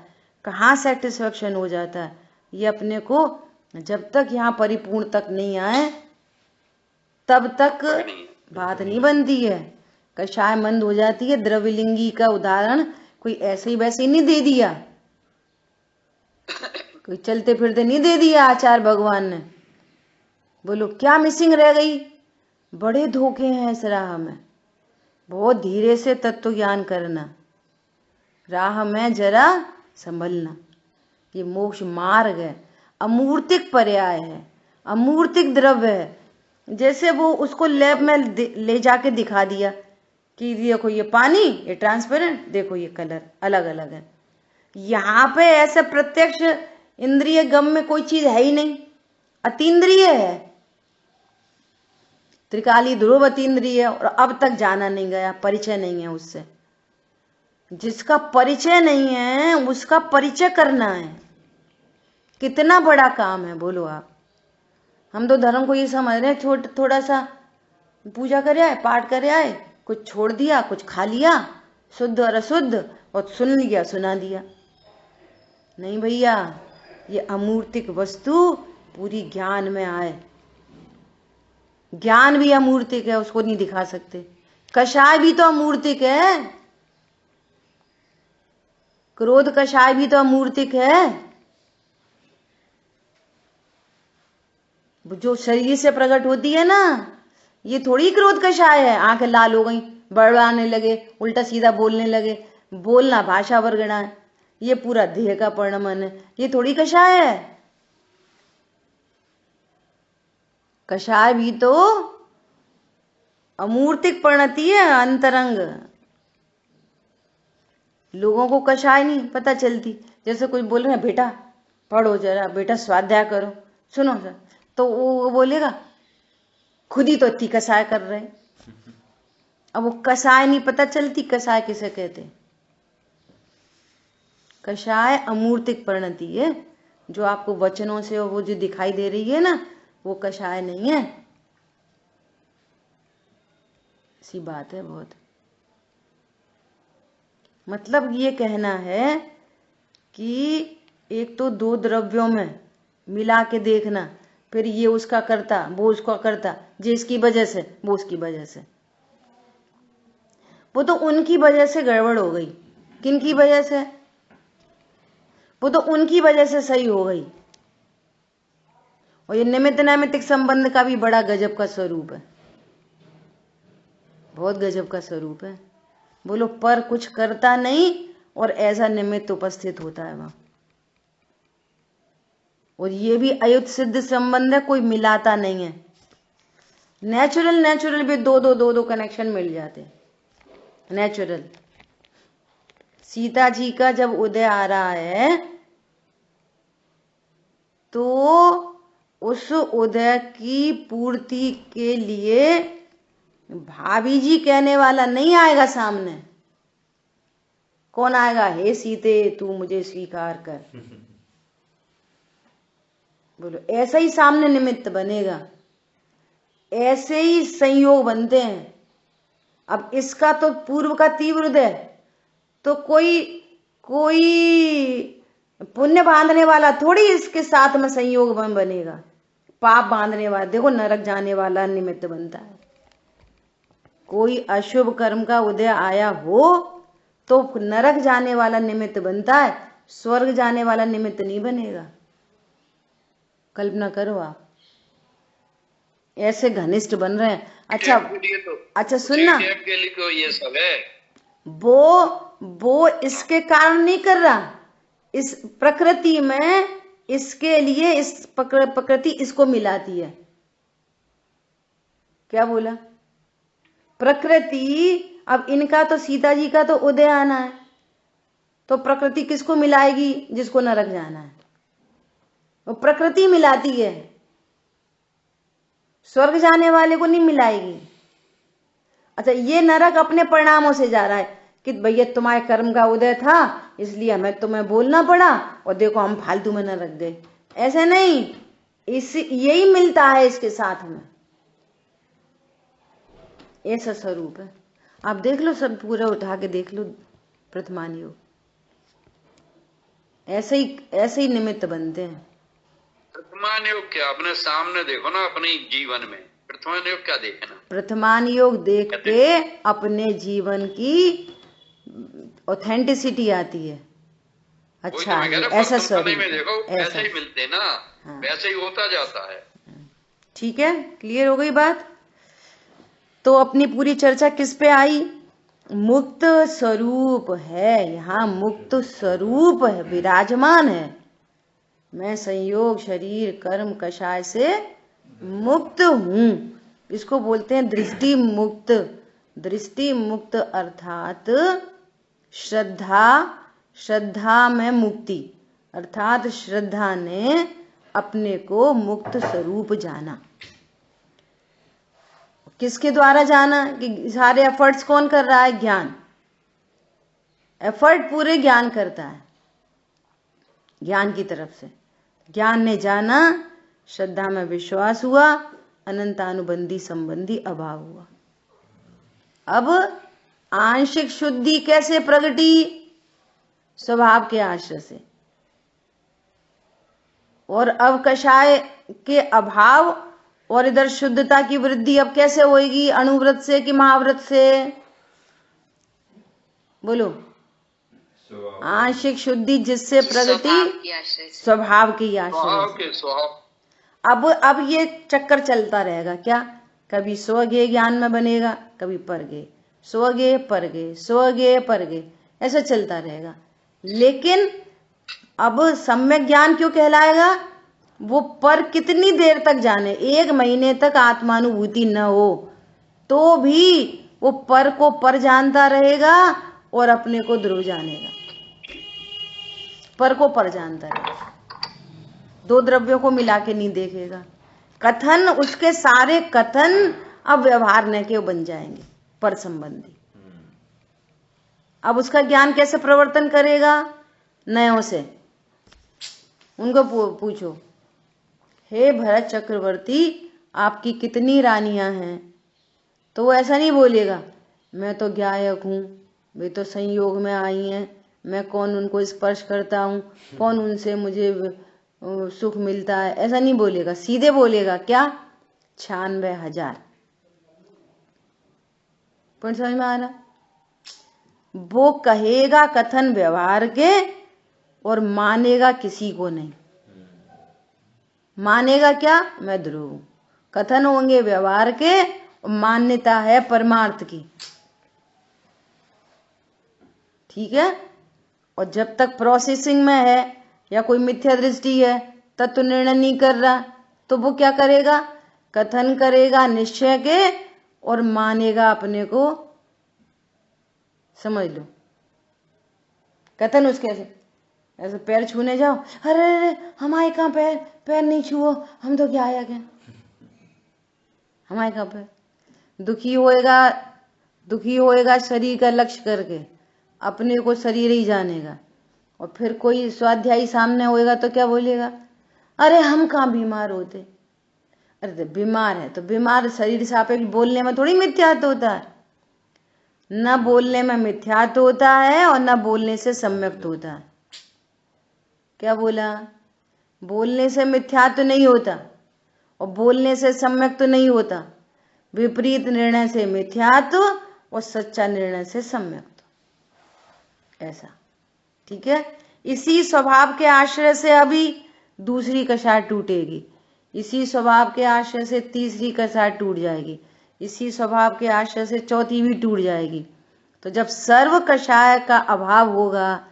कहाँ सेटिस्फेक्शन हो जाता है, ये अपने को जब तक यहाँ परिपूर्ण तक नहीं आए तब तक बात नहीं बनती है। कषाय मंद हो जाती है। द्रव्यलिंगी का उदाहरण कोई ऐसे ही वैसे ही नहीं दे दिया, कोई चलते फिरते नहीं दे दिया आचार्य भगवान ने। बोलो क्या मिसिंग रह गई? बड़े धोखे हैं इस राह में, बहुत धीरे से तत्व ज्ञान करना, राह में जरा संभलना। ये मोक्ष मार्ग है, अमूर्तिक पर्याय है, अमूर्तिक द्रव्य है। जैसे वो उसको लैब में ले जाके दिखा दिया कि देखो ये पानी, ये ट्रांसपेरेंट, देखो ये कलर अलग अलग है। यहाँ पे ऐसे प्रत्यक्ष इंद्रिय गम में कोई चीज है ही नहीं, अतीन्द्रिय है। त्रिकाली ध्रुव अतीन्द्रिय, और अब तक जाना नहीं गया, परिचय नहीं है उससे। जिसका परिचय नहीं है उसका परिचय करना है, कितना बड़ा काम है बोलो आप। हम तो धर्म को ये समझ रहे हैं थोड़ा सा पूजा करे आए, पाठ करे आए, कुछ छोड़ दिया, कुछ खा लिया, शुद्ध और अशुद्ध, और सुन लिया, सुना दिया। नहीं भैया, ये अमूर्तिक वस्तु पूरी ज्ञान में आए। ज्ञान भी अमूर्तिक है, उसको नहीं दिखा सकते। कषाय भी तो अमूर्तिक है, क्रोध कषाय भी तो अमूर्तिक है। जो शरीर से प्रकट होती है ना, ये थोड़ी क्रोध कषाय है। आंखें लाल हो गई, बड़बड़ाने लगे, उल्टा सीधा बोलने लगे, बोलना भाषा वर्गणा है, ये पूरा देह का परिणमन है, ये थोड़ी कषाय है। कषाय भी तो अमूर्तिक परिणति है, अंतरंग। लोगों को कषाय नहीं पता चलती। जैसे कोई बोल रहे हैं बेटा पढ़ो जरा, बेटा स्वाध्याय करो, सुनो सर, तो वो बोलेगा खुद ही तो इतनी कषाय कर रहे। अब वो कषाय नहीं पता चलती, कषाय किसे कहते? कषाय अमूर्तिक परिणति है, जो आपको वचनों से वो जो दिखाई दे रही है ना, वो कषाय नहीं है। सी बात है बहुत। मतलब ये कहना है कि एक तो 2 द्रव्यों में मिला के देखना, फिर ये उसका करता, वो उसका करता, जिसकी वजह से, वो उसकी वजह से। वो तो उनकी वजह से गड़बड़ हो गई। किन की वजह से? वो तो उनकी वजह से सही हो गई। और ये निमित्त नैमित्तिक संबंध का भी बड़ा गजब का स्वरूप है, बहुत गजब का स्वरूप है। बोलो पर कुछ करता नहीं और ऐसा निमित्त उपस्थित होता है वहां। और ये भी अयुत सिद्ध संबंध है, कोई मिलाता नहीं है। नेचुरल भी दो कनेक्शन मिल जाते, नेचुरल। सीता जी का जब उदय आ रहा है तो उस उदय की पूर्ति के लिए भाभी जी कहने वाला नहीं आएगा सामने। कौन आएगा? हे सीते तू मुझे स्वीकार कर। बोलो, ऐसा ही सामने निमित्त बनेगा, ऐसे ही संयोग बनते हैं। अब इसका तो पूर्व का तीव्र उदय, तो कोई पुण्य बांधने वाला थोड़ी इसके साथ में संयोग में बनेगा। पाप बांधने वाला, देखो नरक जाने वाला निमित्त बनता है। कोई अशुभ कर्म का उदय आया हो तो नरक जाने वाला निमित्त बनता है, स्वर्ग जाने वाला निमित्त नहीं बनेगा। कल्पना करो आप, ऐसे घनिष्ठ बन रहे हैं। अच्छा सुनना, ये सब है वो इसके कारण नहीं कर रहा, इस प्रकृति में इसके लिए इस प्रकृति इसको मिलाती है। क्या बोला? प्रकृति, अब इनका तो सीता जी का तो उदय आना है, तो प्रकृति किसको मिलाएगी? जिसको नरक जाना है, वो प्रकृति मिलाती है, स्वर्ग जाने वाले को नहीं मिलाएगी। अच्छा, ये नरक अपने परिणामों से जा रहा है कि भैया तुम्हारे कर्म का उदय था इसलिए हमें तुम्हें बोलना पड़ा और देखो हम फालतू में नरक गए। ऐसे नहीं, यही मिलता है इसके साथ में, ऐसा स्वरूप है। आप देख लो, सब पूरा उठा के देख लो प्रथमान योग, ऐसे ही निमित्त बनते हैं। प्रथमान योग क्या अपने सामने देखो ना, अपने जीवन में प्रथमान योग क्या देखना? प्रथमान योग देख के अपने जीवन की ऑथेंटिसिटी आती है। अच्छा है, ऐसा स्वरूप में देखो, ऐसे ही मिलते ना। हाँ। वैसे ही होता जाता है। ठीक है, क्लियर हो गई बात। तो अपनी पूरी चर्चा किस पे आई? मुक्त स्वरूप है, यहाँ मुक्त स्वरूप है, विराजमान है। मैं संयोग शरीर कर्म कषाय से मुक्त हूं, इसको बोलते हैं दृष्टि मुक्त। दृष्टि मुक्त अर्थात श्रद्धा में मुक्ति, अर्थात श्रद्धा ने अपने को मुक्त स्वरूप जाना। किसके द्वारा जाना? कि सारे एफर्ट्स कौन कर रहा है? ज्ञान। एफर्ट पूरे ज्ञान करता है, ज्ञान की तरफ से। ज्ञान ने जाना, श्रद्धा में विश्वास हुआ, अनंतानुबंधी संबंधी अभाव हुआ। अब आंशिक शुद्धि कैसे प्रगटी? स्वभाव के आश्रय से। और अब कषाय के अभाव और इधर शुद्धता की वृद्धि अब कैसे होगी? अणुव्रत से कि महाव्रत से? बोलो। आंशिक शुद्धि जिससे प्रगति स्वभाव की आश्रय से। अब ये चक्कर चलता रहेगा। क्या? कभी स्वज्ञेय ज्ञान में बनेगा, कभी परगे, स्वज्ञेय परगे, स्वज्ञेय परगे, ऐसा चलता रहेगा। लेकिन अब सम्यक ज्ञान क्यों कहलाएगा? वो पर कितनी देर तक जाने, 1 महीने तक आत्मानुभूति न हो तो भी वो पर को पर जानता रहेगा और अपने को ध्रुव जानेगा। पर को पर जानता रहेगा, 2 द्रव्यों को मिला के नहीं देखेगा। कथन, उसके सारे कथन अब व्यवहार न के बन जाएंगे पर संबंधी। अब उसका ज्ञान कैसे प्रवर्तन करेगा? नयों से। उनको पूछो, हे भरत चक्रवर्ती आपकी कितनी रानियां हैं? तो वो ऐसा नहीं बोलेगा, मैं तो ज्ञायक हूं, वे तो संयोग में आई हैं, मैं कौन उनको स्पर्श करता हूं, कौन उनसे मुझे सुख मिलता है, ऐसा नहीं बोलेगा। सीधे बोलेगा क्या? 96,000। पॉइंट समझ में आ रहा? वो कहेगा कथन व्यवहार के और मानेगा किसी को नहीं। मानेगा क्या? मैं ध्रुव हूं। कथन होंगे व्यवहार के, मान्यता है परमार्थ की। ठीक है। और जब तक प्रोसेसिंग में है या कोई मिथ्या दृष्टि है, तत्व निर्णय नहीं कर रहा, तो वो क्या करेगा? कथन करेगा निश्चय के और मानेगा अपने को। समझ लो, कथन उसके ऐसे पैर छूने जाओ, अरे अरे हमारे कहाँ पैर नहीं छुओ, हम तो क्या आया क्या, हमारे कहाँ पैर। दुखी होएगा शरीर का लक्ष्य करके, अपने को शरीर ही जानेगा। और फिर कोई स्वाध्यायी सामने होएगा तो क्या बोलेगा, अरे हम कहाँ बीमार होते। अरे तो बीमार है तो बीमार शरीर सापेक्ष बोलने में थोड़ी मिथ्यात्व होता है, न बोलने में मिथ्यात्व होता है और न बोलने से सम्यक्त होता है। क्या बोला, बोलने से मिथ्यात्व नहीं होता और बोलने से सम्यक्त नहीं होता। विपरीत निर्णय से मिथ्यात्व और सच्चा निर्णय से सम्यक्त, ऐसा। ठीक है, इसी स्वभाव के आश्रय से अभी दूसरी कषाय टूटेगी, इसी स्वभाव के आश्रय से तीसरी कषाय टूट जाएगी, इसी स्वभाव के आश्रय से चौथी भी टूट जाएगी। तो जब सर्व कषाय का अभाव होगा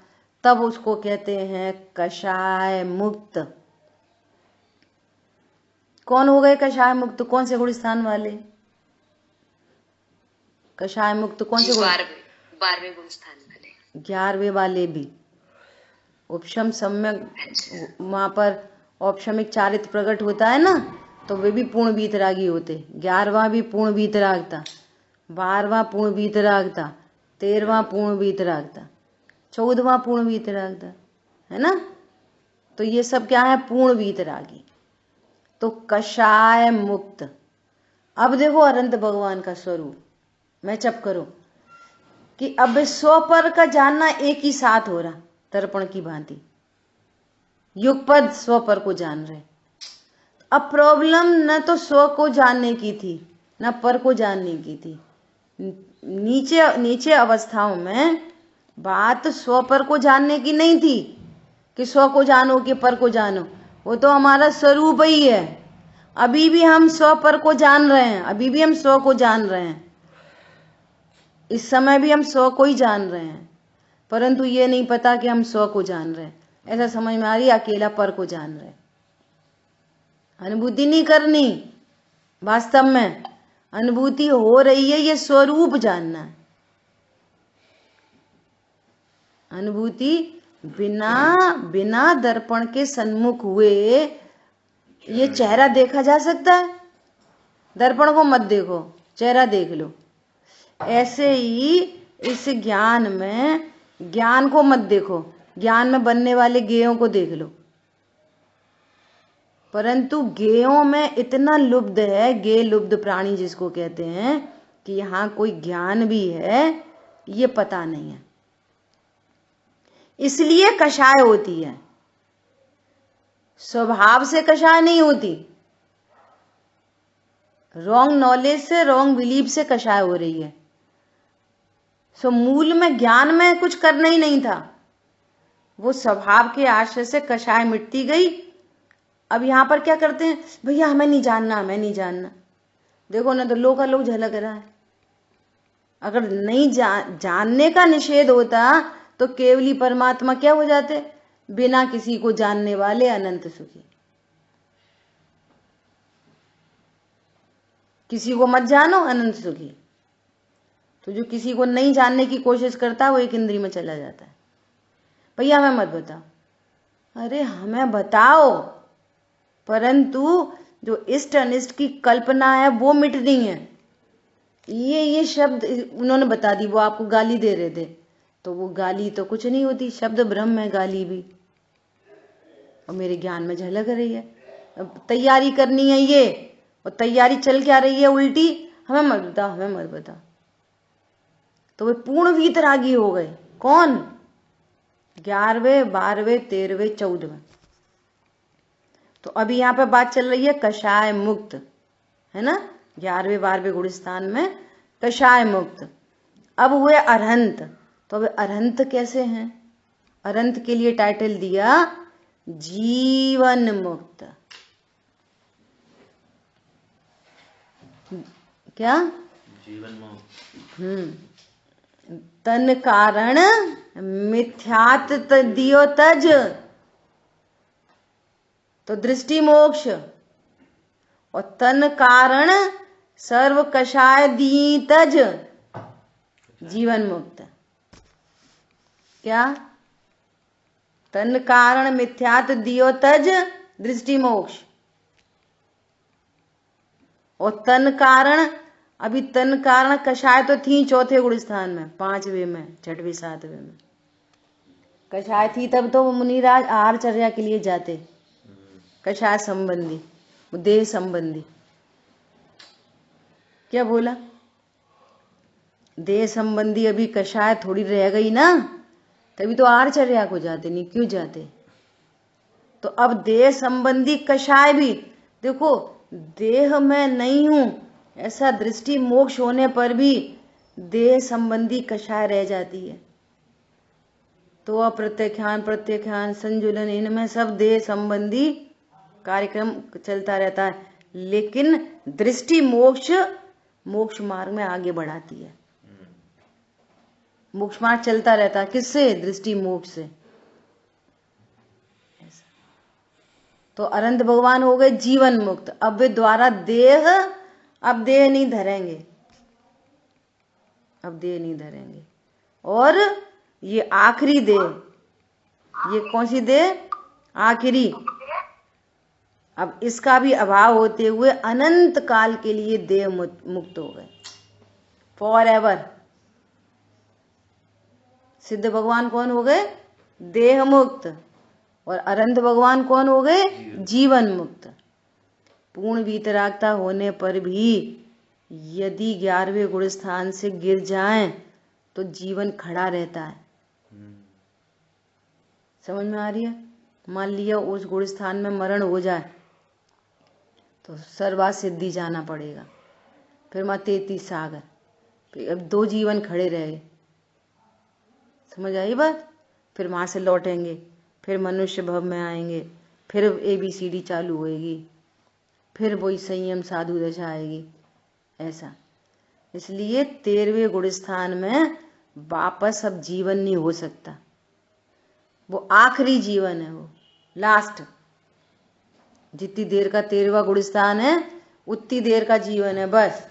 तब उसको कहते हैं कषाय मुक्त। कौन हो गए कषाय मुक्त? कौन से गुण स्थान वाले कषाय मुक्त? कौन से? 12वें गुण स्थान वाले, 11वें वाले भी। उपशम सम्यक, वहां पर औपशमिक चारित्र प्रकट होता है ना, तो वे भी पूर्ण वीतरागी होते। 11वां भी पूर्ण वीतरागता, 12वां पूर्ण वीतरागता, 13वां पूर्ण वीतरागता, 14वां पूर्ण वीतरागता, है ना। तो ये सब क्या है? पूर्ण वीतरागी। तो कषाय मुक्त। अब देखो अनंत भगवान का स्वरूप, मैं चप करो कि अब स्वपर का जानना एक ही साथ हो रहा, दर्पण की भांति युगपद स्वपर को जान रहे। अब प्रॉब्लम न तो स्व को जानने की थी न पर को जानने की थी। नीचे अवस्थाओं में बात स्व पर को जानने की नहीं थी कि स्व को जानो कि पर को जानो, वो तो हमारा स्वरूप ही है। अभी भी हम स्व पर को जान रहे हैं, अभी भी हम स्व को जान रहे हैं, इस समय भी हम स्व को ही जान रहे हैं, परंतु ये नहीं पता कि हम स्व को जान रहे हैं। ऐसा समझ में आ रही, अकेला पर को जान रहे। अनुभूति नहीं करनी, वास्तव में अनुभूति हो रही है, ये स्वरूप जानना है। अनुभूति बिना दर्पण के सन्मुख हुए ये चेहरा देखा जा सकता है? दर्पण को मत देखो, चेहरा देख लो। ऐसे ही इस ज्ञान में, ज्ञान को मत देखो, ज्ञान में बनने वाले गेयों को देख लो। परंतु गेयों में इतना लुब्ध है, गे लुब्ध प्राणी जिसको कहते हैं, कि यहाँ कोई ज्ञान भी है ये पता नहीं है। इसलिए कषाय होती है, स्वभाव से कषाय नहीं होती। रॉन्ग नॉलेज से, रॉन्ग बिलीफ से कषाय हो रही है। सो मूल में ज्ञान में कुछ करना ही नहीं था, वो स्वभाव के आश्रय से कषाय मिटती गई। अब यहां पर क्या करते हैं, भैया हमें नहीं जानना, हमें नहीं जानना। देखो ना, तो लोग झलक रहा है। अगर नहीं जानने का निषेध होता तो केवली परमात्मा क्या हो जाते? बिना किसी को जानने वाले अनंत सुखी। किसी को मत जानो, अनंत सुखी। तो जो किसी को नहीं जानने की कोशिश करता है वो एक इंद्री में चला जाता है। भैया हमें मत बताओ, अरे हमें बताओ, परंतु जो इष्ट अनिष्ट की कल्पना है वो मिटनी है। ये शब्द उन्होंने बता दी, वो आपको गाली दे रहे थे, तो वो गाली तो कुछ नहीं होती, शब्द ब्रह्म है, गाली भी। और मेरे ज्ञान में झलक रही है। अब तैयारी करनी है ये, और तैयारी चल क्या रही है उल्टी, हमें मत बताओ, हमें मत बताओ। तो वे पूर्ण वीतरागी हो गए। कौन? 11वें, 12वें, 13वें, 14वें। तो अभी यहाँ पे बात चल रही है कषाय मुक्त, है ना। 11वें 12वें गुण स्थान में कषाय मुक्त। अब हुए अरहंत। तो अब अरहंत कैसे हैं? अरहंत के लिए टाइटल दिया जीवन मुक्त। क्या? जीवन मुक्त। तन कारण मिथ्यात दियो तज, तो दृष्टि मोक्ष। और तन कारण सर्व कषाय दी तज, जीवन मुक्त। क्या? तन कारण मिथ्यात दियो तज, दृष्टि मोक्ष। और तन कारण अभी तन कारण कषाय तो थी चौथे गुण स्थान में, 5वें में, 6वें 7वें में कषाय थी, तब तो मुनिराज आहारचर्या के लिए जाते, कषाय संबंधी, देह संबंधी। क्या बोला? देह संबंधी अभी कषाय थोड़ी रह गई ना, तभी तो आहारचर्या को जाते, नहीं क्यों जाते? तो अब देह संबंधी कषाय भी देखो, देह में नहीं हूं ऐसा दृष्टि मोक्ष होने पर भी देह संबंधी कषाय रह जाती है। तो अप्रत्याख्यान, प्रत्याख्यान, संजुलन, इनमें सब देह संबंधी कार्यक्रम चलता रहता है, लेकिन दृष्टि मोक्ष मार्ग में आगे बढ़ाती है। मोक्ष मार्ग चलता रहता है किससे? दृष्टि मोक्ष से। तो अनंत भगवान हो गए जीवन मुक्त। अब वे द्वारा देह, अब देह नहीं धरेंगे, अब देह नहीं धरेंगे। और ये आखिरी देह, ये कौन सी देह? आखिरी। अब इसका भी अभाव होते हुए अनंत काल के लिए देह मुक्त हो गए, फॉर एवर। सिद्ध भगवान कौन हो गए? देह मुक्त। और अनंत भगवान कौन हो गए? जीवन मुक्त। पूर्ण वीतरागता होने पर भी यदि 11वें गुण स्थान से गिर जाएं तो जीवन खड़ा रहता है। समझ में आ रही है? मान लिया उस गुण स्थान में मरण हो जाए तो सर्वा सिद्धि जाना पड़ेगा, फिर मां 33 सागर, फिर अब 2 जीवन खड़े रहे। समझ आई बात? फिर वहां से लौटेंगे, फिर मनुष्य भव में आएंगे, फिर ABCD चालू होएगी, फिर वही संयम साधु दशा आएगी, ऐसा। इसलिए 13वें गुण स्थान में वापस अब जीवन नहीं हो सकता, वो आखिरी जीवन है, वो लास्ट। जितनी देर का 13वां गुण स्थान है उतनी देर का जीवन है बस।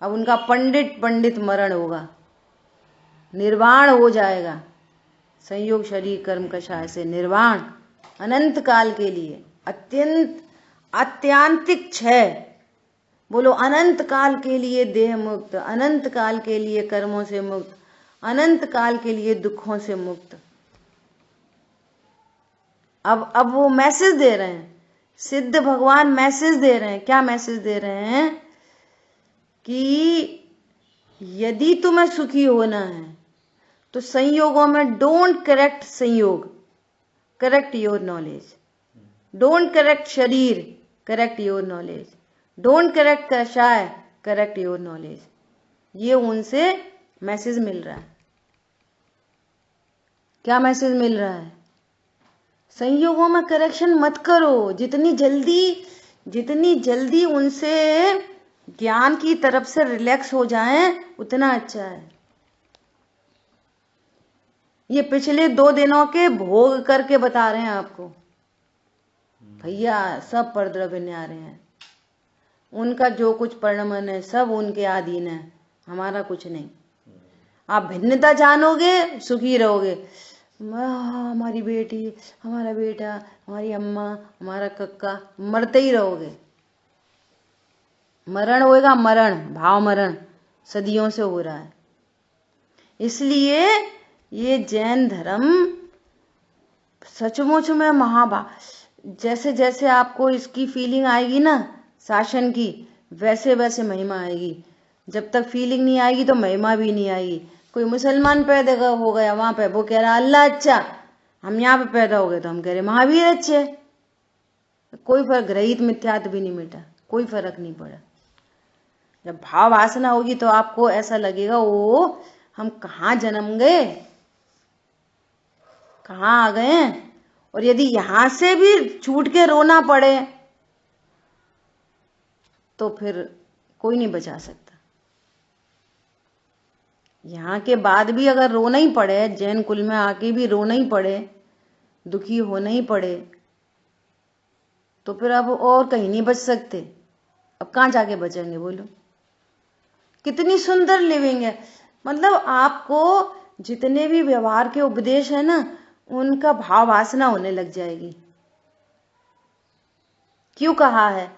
अब उनका पंडित मरण होगा, निर्वाण हो जाएगा, संयोग शरीर कर्म कषाय से निर्वाण अनंत काल के लिए, अत्यांतिक क्षय। बोलो, अनंत काल के लिए देह मुक्त, अनंत काल के लिए कर्मों से मुक्त, अनंत काल के लिए दुखों से मुक्त। अब वो मैसेज दे रहे हैं, सिद्ध भगवान मैसेज दे रहे हैं। क्या मैसेज दे रहे हैं? कि यदि तुम्हें सुखी होना है तो संयोगों में डोंट करेक्ट संयोग, correct your knowledge. Don't correct शरीर, correct your knowledge. Don't correct कषाय, करेक्ट योर नॉलेज। ये उनसे मैसेज मिल रहा है। क्या मैसेज मिल रहा है? संयोगों में करेक्शन मत करो। जितनी जल्दी उनसे ज्ञान की तरफ से रिलैक्स हो जाएं उतना अच्छा है। ये पिछले 2 दिनों के भोग करके बता रहे हैं आपको भैया, सब परद्रव्य न्यारे हैं, उनका जो कुछ परिणमन है सब उनके अधीन है, हमारा कुछ नहीं। आप भिन्नता जानोगे सुखी रहोगे। हमारी बेटी, हमारा बेटा, हमारी अम्मा, हमारा कक्का, मरते ही रहोगे। मरण होएगा, मरण, भाव मरण सदियों से हो रहा है। इसलिए ये जैन धर्म सचमुच में जैसे जैसे आपको इसकी फीलिंग आएगी ना शासन की, वैसे वैसे महिमा आएगी। जब तक फीलिंग नहीं आएगी तो महिमा भी नहीं आएगी। कोई मुसलमान पैदा हो गया वहां पे, वो कह रहा अल्लाह अच्छा, हम यहाँ पे पैदा हो गए तो हम कह रहे महावीर अच्छे। कोई फर्क, रहित मिथ्यात्व भी नहीं मिटा, कोई फर्क नहीं पड़ा। जब भाव वासना होगी तो आपको ऐसा लगेगा ओ हम कहाँ जन्म गए, कहाँ आ गए। और यदि यहां से भी छूट के रोना पड़े तो फिर कोई नहीं बचा सकता। यहाँ के बाद भी अगर रोना ही पड़े, जैन कुल में आके भी रोना ही पड़े, दुखी होना ही पड़े, तो फिर अब और कहीं नहीं बच सकते। अब कहाँ जाके बचेंगे बोलो? कितनी सुंदर लिविंग है। मतलब आपको जितने भी व्यवहार के उपदेश है ना, उनका भाव वासना होने लग जाएगी। क्यों कहा है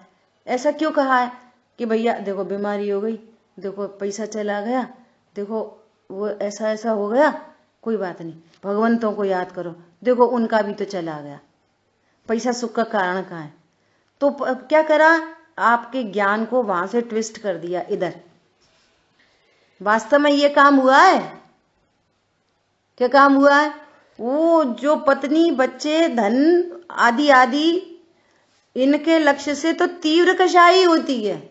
ऐसा? क्यों कहा है? कि भैया देखो बीमारी हो गई, देखो पैसा चला गया, देखो वो ऐसा ऐसा हो गया, कोई बात नहीं, भगवंतों को याद करो, देखो उनका भी तो चला गया, पैसा सुख का कारण कहाँ है। तो क्या करा, आपके ज्ञान को वहां से ट्विस्ट कर दिया इधर। वास्तव में ये काम हुआ है? क्या काम हुआ है? वो जो पत्नी, बच्चे, धन आदि आदि, इनके लक्ष्य से तो तीव्र कषाई होती है।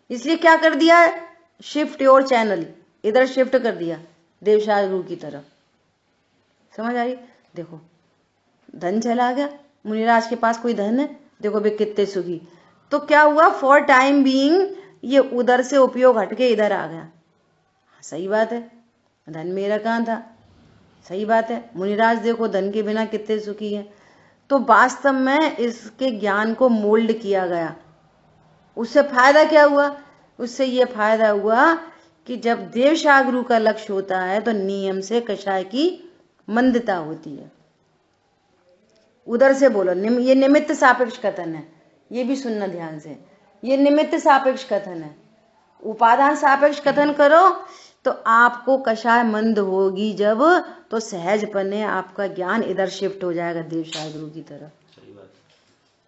इसलिए क्या कर दिया है, शिफ्ट योर चैनल, इधर शिफ्ट कर दिया देवशाह गुरु की तरफ। समझ आ रही? देखो धन चला गया, मुनिराज के पास कोई धन है, देखो वे कितने सुखी। तो क्या हुआ, फॉर टाइम बीइंग ये उधर से उपयोग हटके इधर आ गया। सही बात है, धन मेरा कहाँ था, सही बात है। मुनिराज देखो धन के बिना कितने सुखी है। तो वास्तव में इसके ज्ञान को मोल्ड किया गया। उससे फायदा क्या हुआ? उससे ये फायदा हुआ कि जब देवशाह गुरु का लक्ष्य होता है तो नियम से कषाय की मंदता होती है। उधर से बोलो, ये निमित्त सापेक्ष कथन है, ये भी सुनना ध्यान से। ये निमित्त सापेक्ष कथन है। उपादान सापेक्ष कथन करो तो आपको कषाय मंद होगी जब, तो सहजपने आपका ज्ञान इधर शिफ्ट हो जाएगा देवशाह गुरु की तरफ।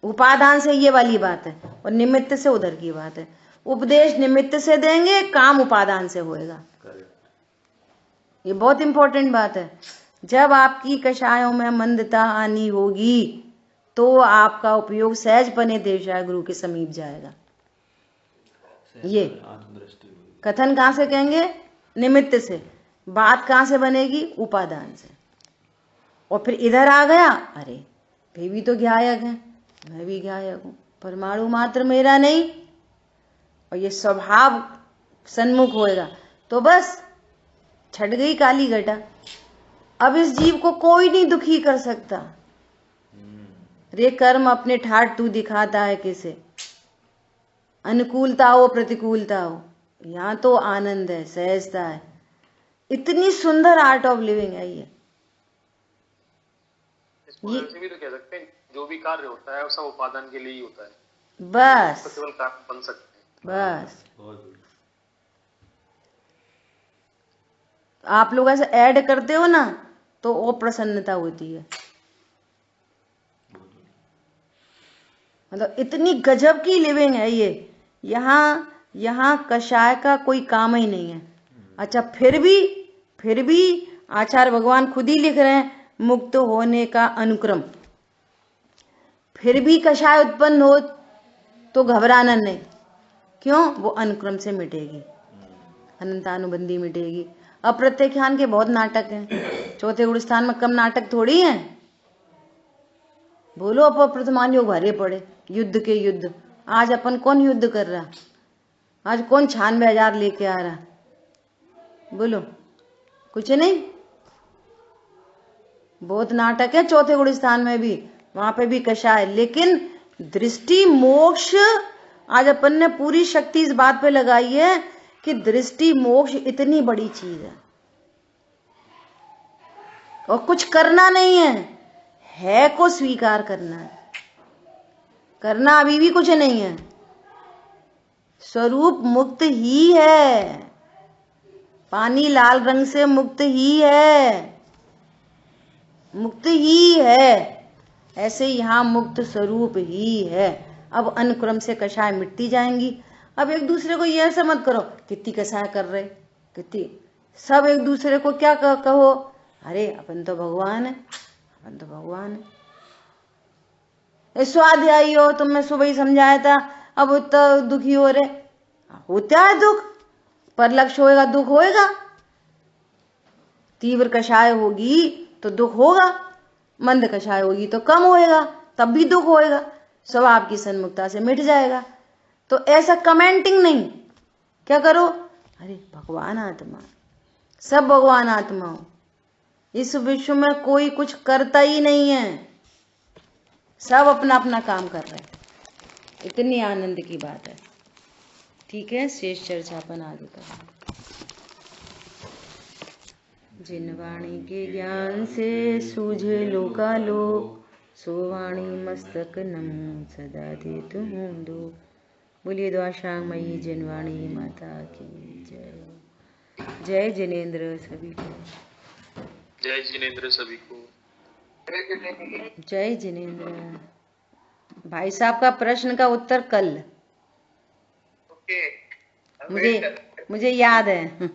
उपादान से ये वाली बात है और निमित्त से उधर की बात है। उपदेश निमित्त से देंगे, काम उपादान से होएगा। ये बहुत इंपॉर्टेंट बात है। जब आपकी कषायों में मंदता आनी होगी तो आपका उपयोग सहजपने देवशाह गुरु के समीप जाएगा। ये कथन कहां से कहेंगे? निमित्त से। बात कहां से बनेगी? उपादान से। और फिर इधर आ गया, अरे वे भी तो ज्ञायक है, मैं भी ज्ञायक हूं, परमाणु मात्र मेरा नहीं, और ये स्वभाव सन्मुख होएगा तो बस छट गई काली घटा। अब इस जीव को कोई नहीं दुखी कर सकता। रे कर्म अपने ठाट तू दिखाता है किसे, अनुकूलता हो प्रतिकूलता हो, यहाँ तो आनंद है, सहजता है। इतनी सुंदर आर्ट ऑफ लिविंग है ये। इसको भी तो कह सकते हैं, जो भी कार्य होता है वो सब उपादान के लिए ही होता है, बस केवल कार्य बन सकते हैं। बस आप लोग ऐसे ऐड करते हो ना तो वो प्रसन्नता होती है। मतलब इतनी गजब की लिविंग है ये। यहाँ कषाय का कोई काम ही नहीं है। अच्छा फिर भी आचार्य भगवान खुद ही लिख रहे हैं मुक्त होने का अनुक्रम। फिर भी कषाय उत्पन्न हो तो घबराना नहीं। क्यों? वो अनुक्रम से मिटेगी, अनंतानुबंधी मिटेगी। अप्रत्यख्यान के बहुत नाटक हैं, चौथे गुण स्थान में कम नाटक थोड़ी हैं। बोलो अपप्रथमान योग भरे पड़े, युद्ध के युद्ध। आज अपन कौन युद्ध कर रहा? आज कौन 96,000 लेके आ रहा? बोलो, कुछ नहीं। बहुत नाटक है चौथे गुण स्थान में भी, वहां पे भी कषाय। लेकिन दृष्टि मोक्ष, आज अपन ने पूरी शक्ति इस बात पे लगाई है कि दृष्टि मोक्ष इतनी बड़ी चीज है और कुछ करना नहीं है को स्वीकार करना है। करना अभी भी कुछ नहीं है। स्वरूप मुक्त ही है, पानी लाल रंग से मुक्त ही है, मुक्त ही है। ऐसे यहां मुक्त स्वरूप ही है। अब अनुक्रम से कषाय मिटती जाएंगी। अब एक दूसरे को ये ऐसा मत करो कितनी कषाय कर रहे, कितनी सब एक दूसरे को क्या कहो, अरे अपन तो भगवान है, अपन तो भगवान है। स्वाध्यायी हो, तुमने सुबह ही समझाया था, अब तो दुखी हो रहे। होता है दुख, पर लक्ष्य होएगा दुख होएगा। तीव्र कषाय होगी तो दुख होगा, मंद कषाय होगी तो कम होएगा, तब भी दुख होएगा। स्वभाव की सन्मुखता से मिट जाएगा। तो ऐसा कमेंटिंग नहीं। क्या करो, अरे भगवान आत्मा, सब भगवान आत्मा हो। इस विश्व में कोई कुछ करता ही नहीं है, सब अपना अपना काम कर रहे हैं। इतनी आनंद की बात है। ठीक है, शेष चर्चा अपन आगे करेंगे। जिन वाणी के ज्ञान से सूझे लोकालोक, सो वाणी मस्तक नमो सदा देतु हूँ दो। बोलिए द्वाशांग मई जनवाणी माता की जय। जय जिनेन्द्र सभी को। जय जिनेन्द्र सभी को। जय जिनेन्द्र। भाई साहब का प्रश्न का उत्तर कल। मुझे याद है।